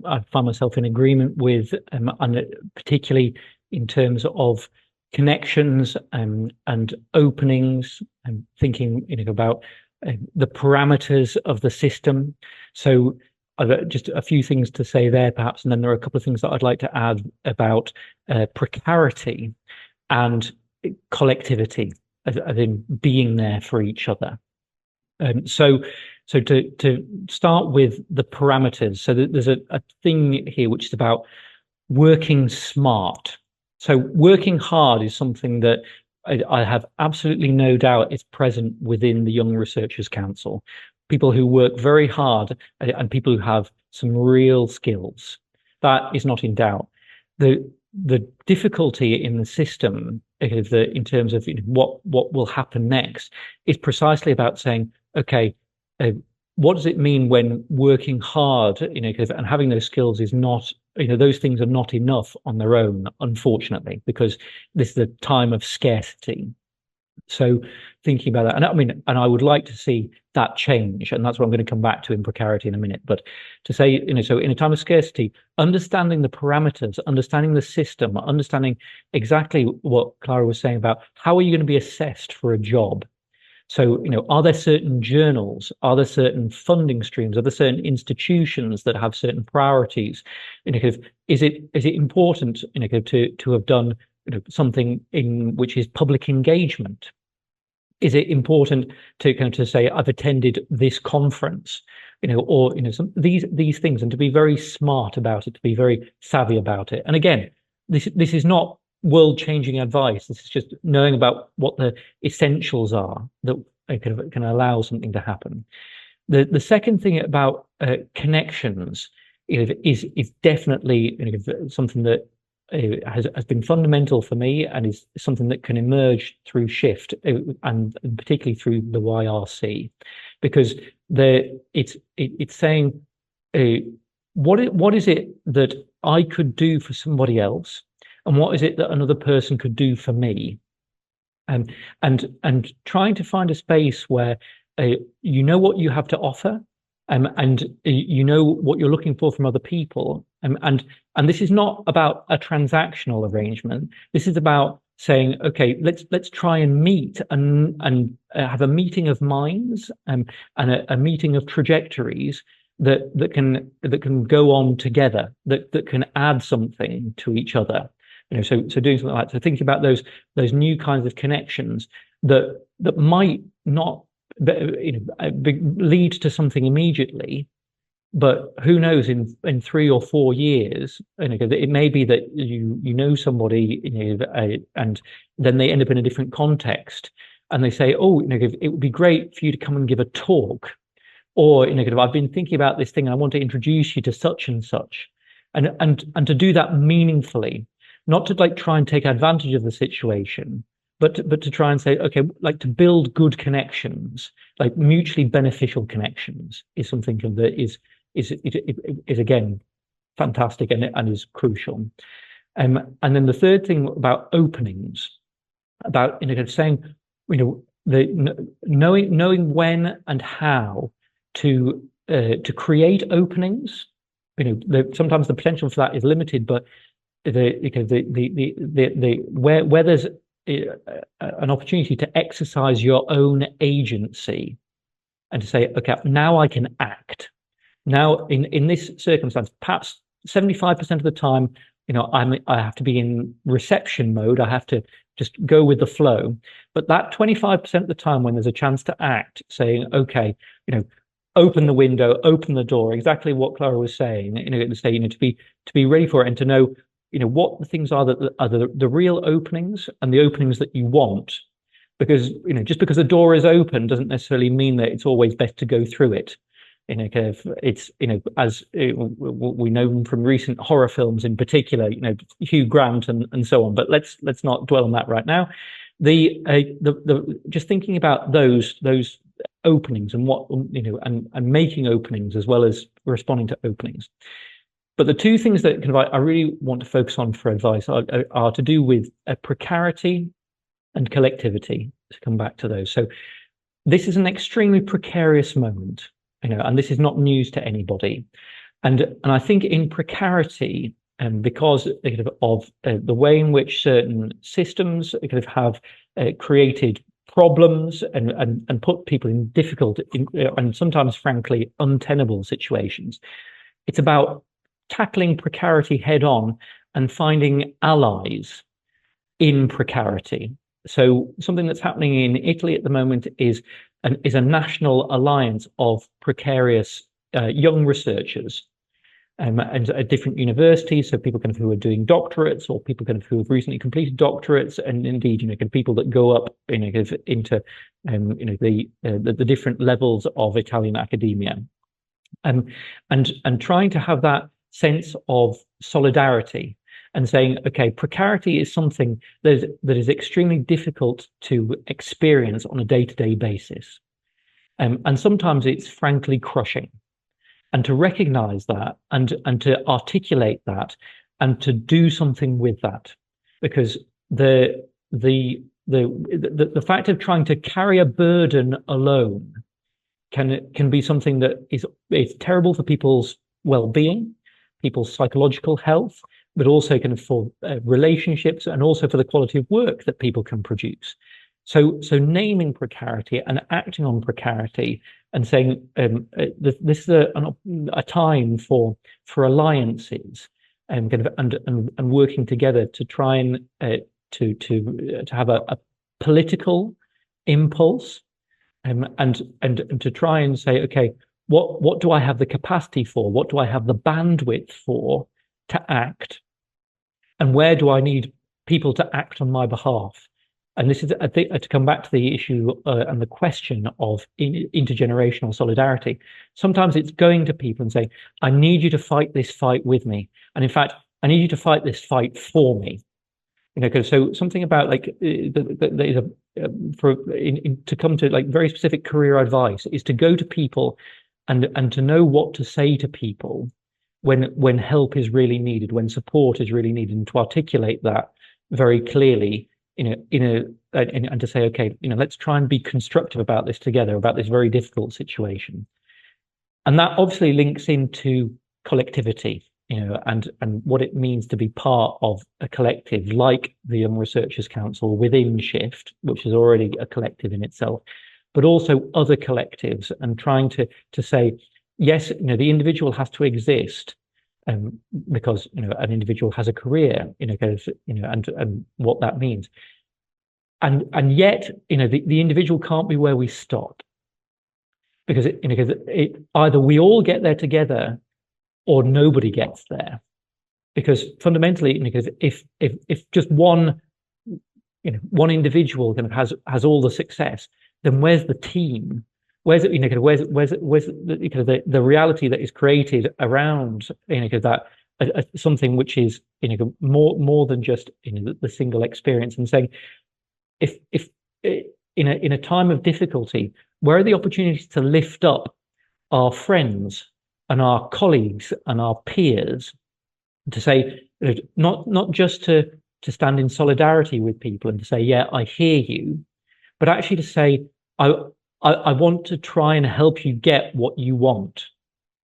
I find myself in agreement with, and particularly in terms of connections and openings, and thinking, about the parameters of the system. So just a few things to say there, perhaps, and then there are a couple of things that I'd like to add about precarity and collectivity, as in being there for each other. So to start with the parameters, so there's a thing here which is about working smart. So working hard is something that I have absolutely no doubt is present within the Young Researchers Council. People who work very hard and people who have some real skills. That is not in doubt. The difficulty in the system, in terms of what will happen next, is precisely about saying, okay, what does it mean when working hard, and having those skills is not, those things are not enough on their own, unfortunately, because this is a time of scarcity. So thinking about that, and I would like to see that change, and that's what I'm going to come back to in precarity in a minute. But to say, so in a time of scarcity, understanding the parameters, understanding the system, understanding exactly what Clara was saying about how are you going to be assessed for a job. So, are there certain journals? Are there certain funding streams? Are there certain institutions that have certain priorities? Is it important, to have done something in which is public engagement? Is it important to say I've attended this conference, or these things, and to be very smart about it, to be very savvy about it? And again, this is not world-changing advice. This is just knowing about what the essentials are that can allow something to happen. The second thing about connections is definitely something that has been fundamental for me, and is something that can emerge through SHiFT and particularly through the YRC, because it's saying what is it that I could do for somebody else, and what is it that another person could do for me, and trying to find a space where what you have to offer, and what you're looking for from other people, and this is not about a transactional arrangement. This is about saying, okay, let's try and meet and have a meeting of minds, and a meeting of trajectories, that can go on together, that can add something to each other. So doing something like that. So thinking about those new kinds of connections that might not lead to something immediately, but who knows, in 3 or 4 years, it may be that you know somebody, and then they end up in a different context, and they say, oh, it would be great for you to come and give a talk, or I've been thinking about this thing, and I want to introduce you to such and such, and to do that meaningfully, not to try and take advantage of the situation, but to try and say, okay, to build good connections, mutually beneficial connections, is something that is again fantastic and is crucial. And then the third thing about openings, about saying, knowing when and how to create openings. Sometimes the potential for that is limited, but where there's an opportunity to exercise your own agency and to say, okay, now I can act. Now, in this circumstance, perhaps 75% of the time, I have to be in reception mode. I have to just go with the flow. But that 25% of the time, when there's a chance to act, saying, okay, open the window, open the door, exactly what Clara was saying, to be ready for it, and to know, what the things are that are the real openings and the openings that you want. Because, just because the door is open doesn't necessarily mean that it's always best to go through it. It's, as we know from recent horror films in particular, Hugh Grant and so on, but let's not dwell on that right now. The just thinking about those openings and what, and making openings as well as responding to openings. But the two things that I really want to focus on for advice are to do with precarity and collectivity, to come back to those. So this is an extremely precarious moment, and this is not news to anybody. And I think in precarity, because of the way in which certain systems have created problems and put people in difficult and sometimes, frankly, untenable situations, it's about tackling precarity head on and finding allies in precarity. So something that's happening in Italy at the moment is a national alliance of precarious young researchers and at different universities. So people who are doing doctorates, or people who have recently completed doctorates, and indeed, people that go up into the different levels of Italian academia, and trying to have that sense of solidarity. And saying, okay, precarity is something that is extremely difficult to experience on a day-to-day basis. And sometimes it's frankly crushing. And to recognize that and to articulate that and to do something with that. Because the fact of trying to carry a burden alone can be something that is terrible for people's well-being, people's psychological health, but also for relationships and also for the quality of work that people can produce. So naming precarity and acting on precarity and saying this is a time for alliances and working together to try and to have a political impulse and to try and say, okay, what do I have the capacity for? What do I have the bandwidth for to act? And where do I need people to act on my behalf? And this is, I think, to come back to the issue and the question of intergenerational solidarity. Sometimes it's going to people and saying, I need you to fight this fight with me. And in fact, I need you to fight this fight for me. So something about to come to very specific career advice is to go to people and to know what to say to people when help is really needed, when support is really needed, and to articulate that very clearly, and to say, okay, let's try and be constructive about this together, about this very difficult situation. And that obviously links into collectivity, and what it means to be part of a collective like the Young Researchers Council within SHiFT, which is already a collective in itself, but also other collectives, and trying to say, yes, the individual has to exist, because an individual has a career, and what that means, and yet the individual can't be where we stop, because it either we all get there together or nobody gets there, because fundamentally, because if just one individual kind of has all the success, then where's the team? Where's the reality that is created around that something which is more than just the single experience, and saying if in a time of difficulty, where are the opportunities to lift up our friends and our colleagues and our peers, to say not just to stand in solidarity with people and to say, yeah, I hear you, but actually to say, I want to try and help you get what you want.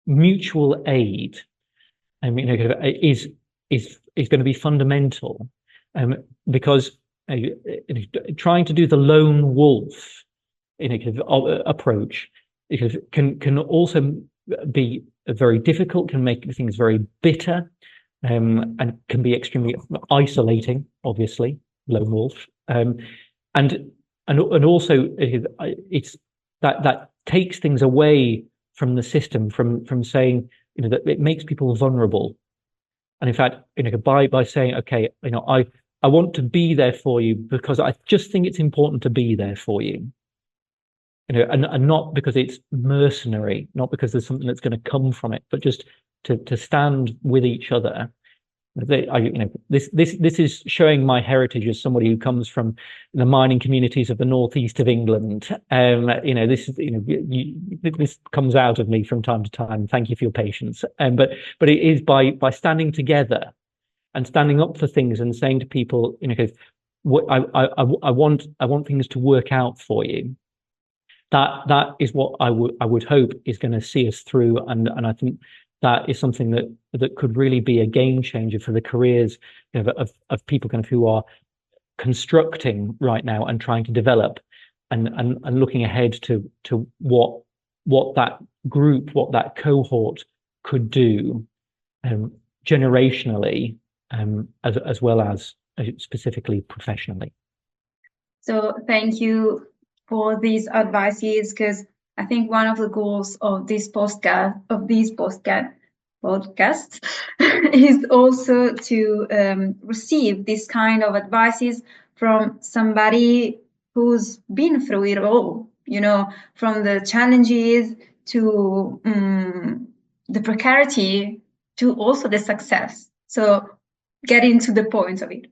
Mutual aid, is going to be fundamental, because trying to do the lone wolf approach can also be very difficult, can make things very bitter, and can be extremely isolating. Obviously, lone wolf, and also it's that takes things away from the system, from saying that it makes people vulnerable. And in fact, by saying, okay, I want to be there for you because I just think it's important to be there for you, and not because it's mercenary, not because there's something that's going to come from it, but just to stand with each other. This is showing my heritage as somebody who comes from the mining communities of the northeast of England. This comes out of me from time to time. Thank you for your patience. But it is by standing together and standing up for things and saying to people, I want things to work out for you. That is what I would hope is going to see us through, and I think that is something that could really be a game changer for the careers of people kind of who are constructing right now and trying to develop, and looking ahead to what that group, what that cohort could do, generationally, as well as specifically professionally. So thank you for these advices, because I think one of the goals of this podcast is also to receive this kind of advices from somebody who's been through it all, from the challenges to the precarity to also the success. So getting to the point of it.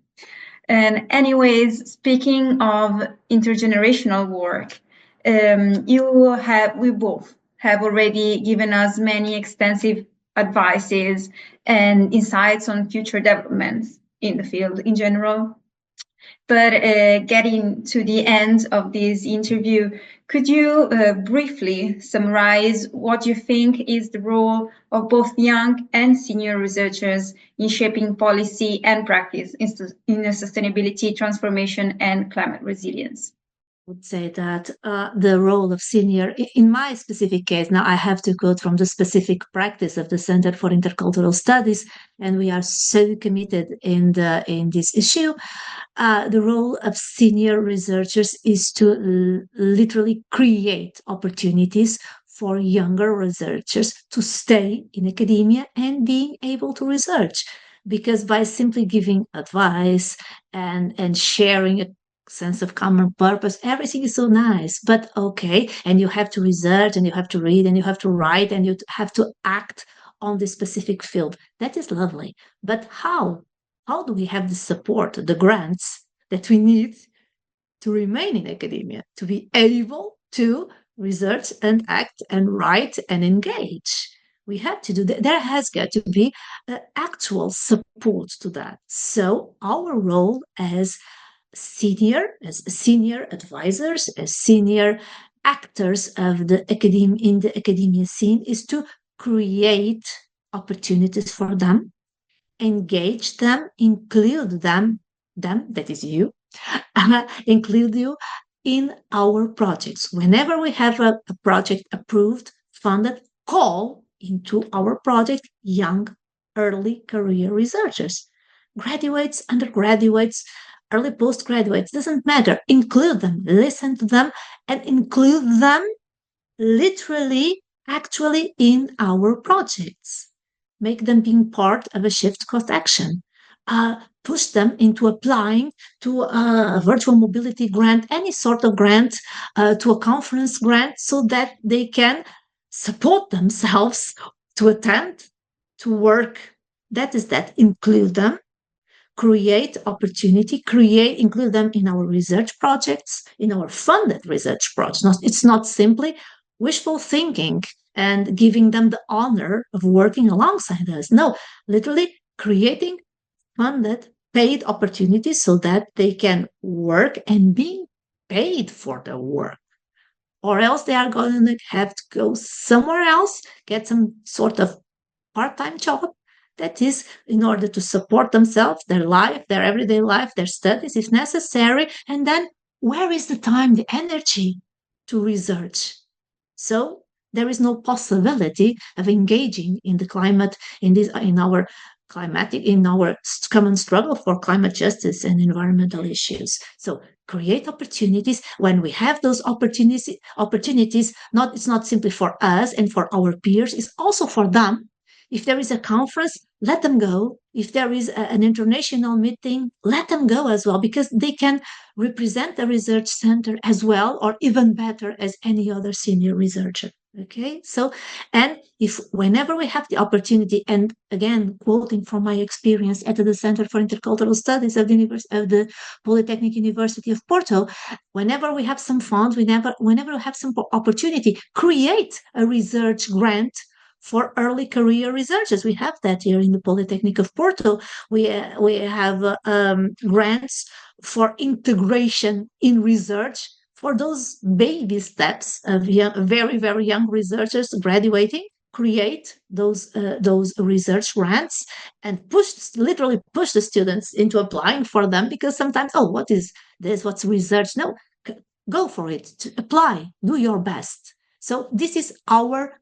And anyways, speaking of intergenerational work, we both have already given us many extensive advices and insights on future developments in the field in general. But getting to the end of this interview, could you briefly summarize what you think is the role of both young and senior researchers in shaping policy and practice in sustainability, transformation, and climate resilience? I would say that the role of senior, in my specific case, now I have to quote from the specific practice of the Center for Intercultural Studies, and we are so committed in this issue. The role of senior researchers is to literally create opportunities for younger researchers to stay in academia and being able to research. Because by simply giving advice and sharing a sense of common purpose, everything is so nice, but okay, and you have to research and you have to read and you have to write and you have to act on this specific field. That is lovely, but how do we have the support, the grants that we need to remain in academia, to be able to research and act and write and engage? We have to do that. There has got to be actual support to that. So our role as senior advisors, as senior actors of the in the academia scene, is to create opportunities for them, engage them, include them, that is you, include you in our projects. Whenever we have a project approved, funded, call into our project young early career researchers, graduates, undergraduates, early postgraduates, doesn't matter. Include them, listen to them, and include them literally, actually in our projects. Make them being part of a SHiFT cost action. Push them into applying to a virtual mobility grant, any sort of grant, to a conference grant, so that they can support themselves to attend, to work. That is that. Include them, create opportunity, include them in our research projects, in our funded research projects. It's not simply wishful thinking and giving them the honor of working alongside us. No, literally creating funded, paid opportunities so that they can work and be paid for their work. Or else they are going to have to go somewhere else, get some sort of part-time job. That is in order to support themselves, their life, their everyday life, their studies if necessary. And then where is the time, the energy to research? So there is no possibility of engaging in the climate, in our common struggle for climate justice and environmental issues. So create opportunities. When we have those opportunities, it's not simply for us and for our peers, it's also for them. If there is a conference, let them go. If there is an international meeting, let them go as well, because they can represent the research center as well, or even better, as any other senior researcher. Okay, so, and if whenever we have the opportunity, and again, quoting from my experience at the Center for Intercultural Studies of the Polytechnic University of Porto, whenever we have some funds, whenever we have some opportunity, create a research grant for early career researchers. We have that here in the Polytechnic of Porto. We have grants for integration in research for those baby steps of very, very young researchers graduating. Create those research grants and literally push the students into applying for them, because sometimes, what is this? What's research? No, go for it. Apply. Do your best. So this is our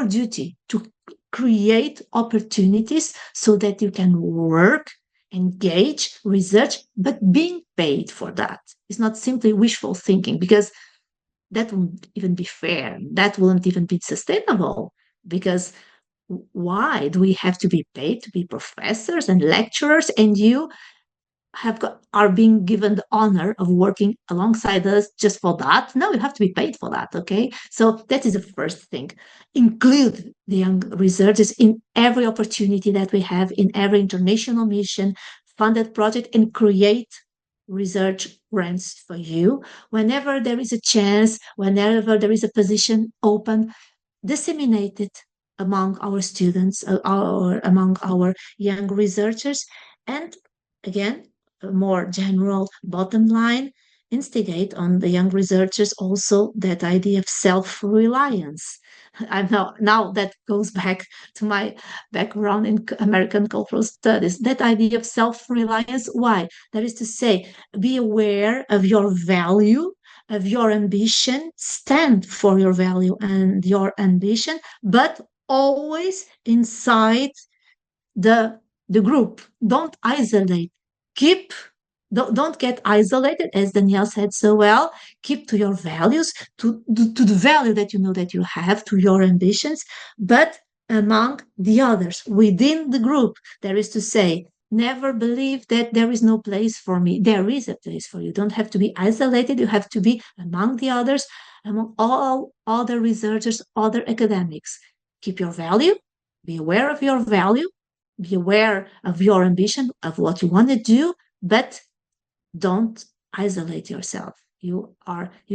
duty, to create opportunities so that you can work, engage, research, but being paid for that. It's not simply wishful thinking, because that wouldn't even be fair. That wouldn't even be sustainable, because why do we have to be paid to be professors and lecturers, and you are being given the honor of working alongside us just for that? No, you have to be paid for that. Okay, so that is the first thing. Include the young researchers in every opportunity that we have, in every international mission, funded project, and create research grants for you. Whenever there is a chance, whenever there is a position open, disseminate it among our students, or among our young researchers. And again, a more general bottom line, instigate on the young researchers also that idea of self-reliance. Now that goes back to my background in American cultural studies, that idea of self-reliance. Why? That is to say, be aware of your value, of your ambition, stand for your value and your ambition, but always inside the group. Don't isolate. Don't get isolated, as Danielle said so well. Keep to your values, to the value that you know that you have, to your ambitions, but among the others, within the group. There is to say, never believe that there is no place for me. There is a place for you. You don't have to be isolated. You have to be among the others, among all other researchers, other academics. Keep your value. Be aware of your value. Be aware of your ambition, of what you want to do, but don't isolate yourself. You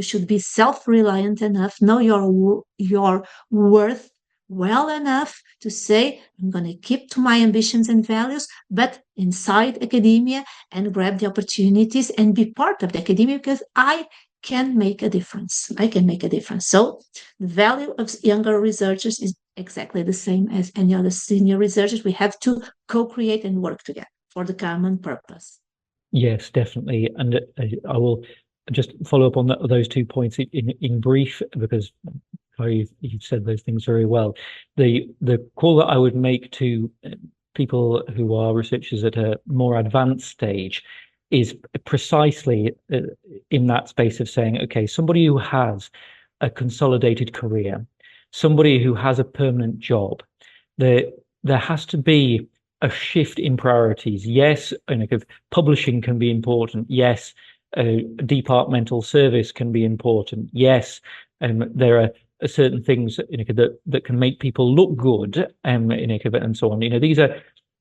should be self-reliant enough, know your worth well enough to say, I'm going to keep to my ambitions and values, but inside academia, and grab the opportunities and be part of the academia, because I can make a difference. So the value of younger researchers is exactly the same as any other senior researchers. We have to co-create and work together for the common purpose. Yes, definitely. And I will just follow up on those 2 points in brief, because you've said those things very well. The call that I would make to people who are researchers at a more advanced stage is precisely in that space of saying, okay, somebody who has a consolidated career, somebody who has a permanent job, there has to be a shift in priorities. Yes, publishing can be important. Yes, departmental service can be important. Yes, there are certain things that can make people look good, and so on.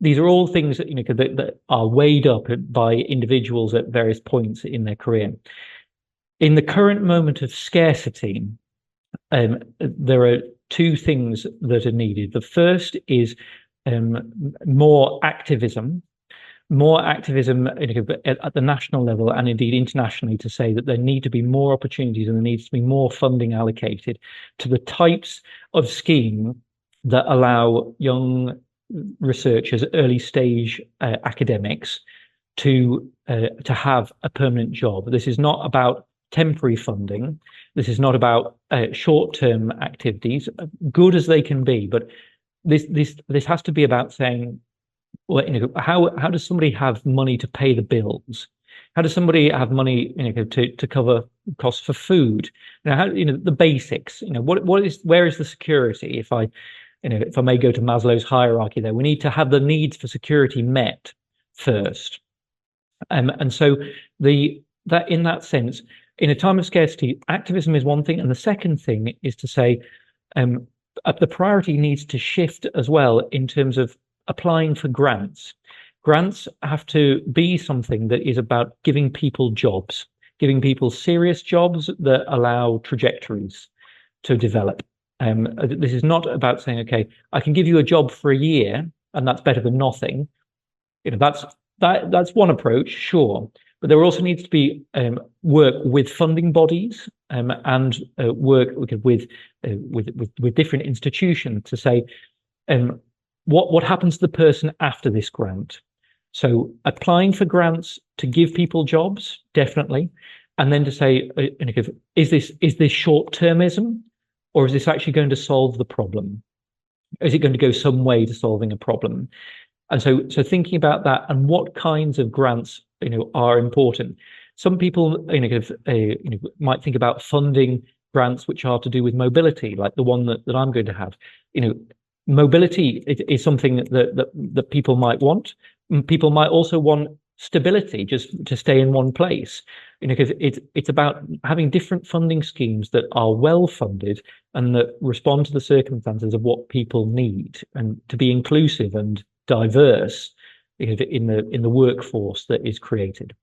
These are all things that are weighed up by individuals at various points in their career. In the current moment of scarcity, there are two things that are needed. The first is more activism at the national level and indeed internationally, to say that there need to be more opportunities and there needs to be more funding allocated to the types of scheme that allow young researchers, early stage academics, to have a permanent job. This is not about temporary funding. This is not about short-term activities, good as they can be, but this has to be about saying, well, how does somebody have money to pay the bills? How does somebody have money, to cover costs for food? The basics. Where is the security? If I may go to Maslow's hierarchy, there, we need to have the needs for security met first, and so that in that sense, in a time of scarcity, activism is one thing, and the second thing is to say, the priority needs to shift as well in terms of applying for grants. Grants have to be something that is about giving people jobs, giving people serious jobs that allow trajectories to develop. This is not about saying, okay, I can give you a job for a year and that's better than nothing. That's one approach, sure, but there also needs to be work with funding bodies and work with different institutions to say, what happens to the person after this grant? So applying for grants to give people jobs, definitely, and then to say, is this short-termism, or is this actually going to solve the problem? Is it going to go some way to solving a problem? And so thinking about that and what kinds of grants are important. Some people might think about funding grants which are to do with mobility, like the one that I'm going to have. Mobility is something that people might want. People might also want stability, just to stay in one place. Because it's about having different funding schemes that are well funded and that respond to the circumstances of what people need, and to be inclusive and diverse in the workforce that is created.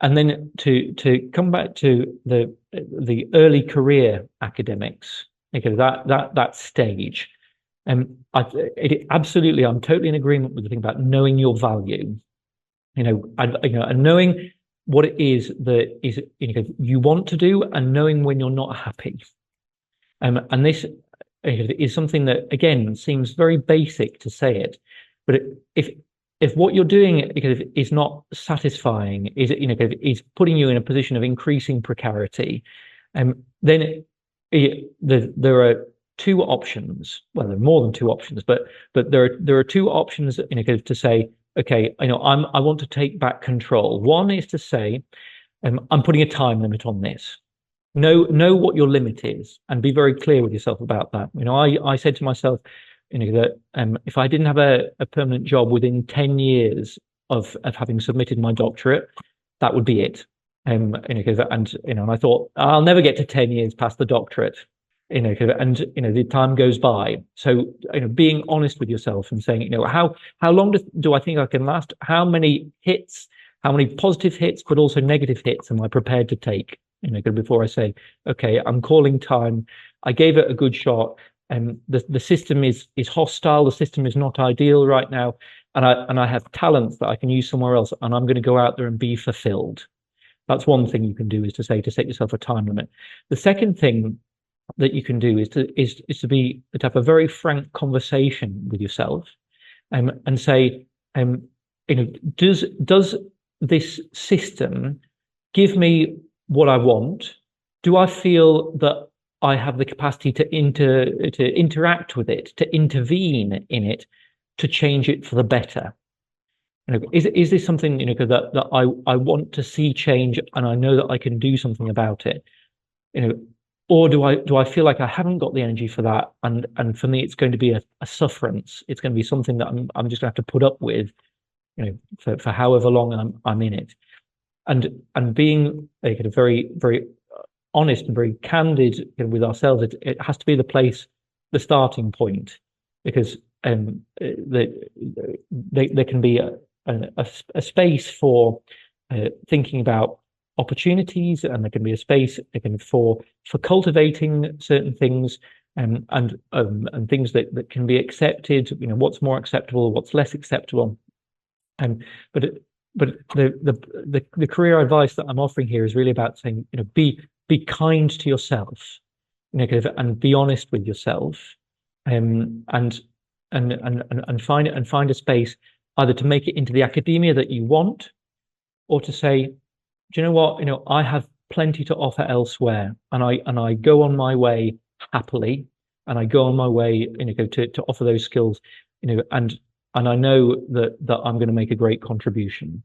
And then to come back to the early career academics, that stage. Absolutely, I'm totally in agreement with the thing about knowing your value, and knowing what it is that is you want to do, and knowing when you're not happy. And this is something that, again, seems very basic to say it, but if what you're doing is not satisfying, is putting you in a position of increasing precarity, then there are two options. Well, there are more than two options, but there are two options to say, okay, I want to take back control. One is to say, I'm putting a time limit on this. Know what your limit is and be very clear with yourself about that. I said to myself, that if I didn't have a permanent job within 10 years of having submitted my doctorate, that would be it. And I thought, I'll never get to 10 years past the doctorate. And the time goes by. So being honest with yourself and saying, how long do I think I can last? How many hits, how many positive hits, but also negative hits am I prepared to take? Before I say, okay, I'm calling time. I gave it a good shot. The system is hostile. The system is not ideal right now, and I have talents that I can use somewhere else, and I'm going to go out there and be fulfilled. That's one thing you can do, is to set yourself a time limit. The second thing that you can do is to have a very frank conversation with yourself, and say, does this system give me what I want? Do I feel that I have the capacity to interact with it, to intervene in it, to change it for the better? Is this something that I want to see change, and I know that I can do something about it? Or do I feel like I haven't got the energy for that, and for me it's going to be a sufferance. It's going to be something that I'm just going to have to put up with, for however long I'm in it, and being very very honest and very candid with ourselves. It has to be the starting point, because there can be a space for thinking about opportunities, and there can be a space for cultivating certain things, and things that can be accepted. What's more acceptable, what's less acceptable, but the career advice that I'm offering here is really about saying, be kind to yourself, and be honest with yourself, and find a space either to make it into the academia that you want, or to say, do you know what, I have plenty to offer elsewhere, and I go on my way happily, and I go on my way, to offer those skills, and I know that I'm going to make a great contribution.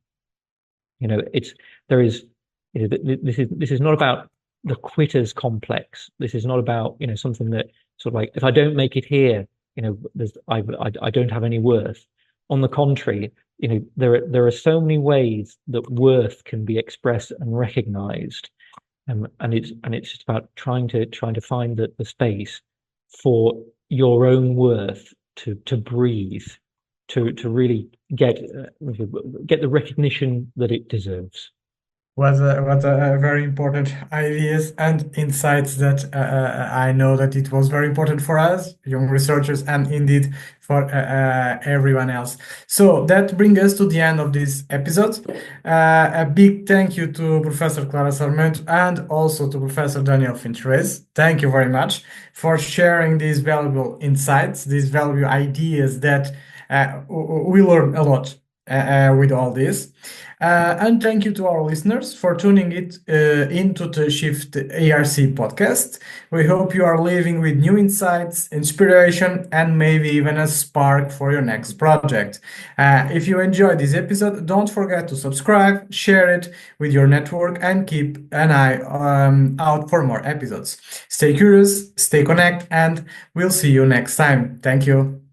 This is not about the quitter's complex. This is not about something that sort of like, if I don't make it here, I don't have any worth. On the contrary, there are so many ways that worth can be expressed and recognized, and it's just about trying to find the space for your own worth to breathe, to really get the recognition that it deserves. What a very important ideas and insights that I know that it was very important for us, young researchers, and indeed for everyone else. So that brings us to the end of this episode. A big thank you to Professor Clara Sarmento and also to Professor Daniel Finch-Race. Thank you very much for sharing these valuable insights, these valuable ideas that we learn a lot with all this. And thank you to our listeners for tuning into the SHiFT YRC podcast. We hope you are leaving with new insights, inspiration, and maybe even a spark for your next project. If you enjoyed this episode, don't forget to subscribe, share it with your network, and keep an eye out for more episodes. Stay curious, stay connected, and we'll see you next time. Thank you.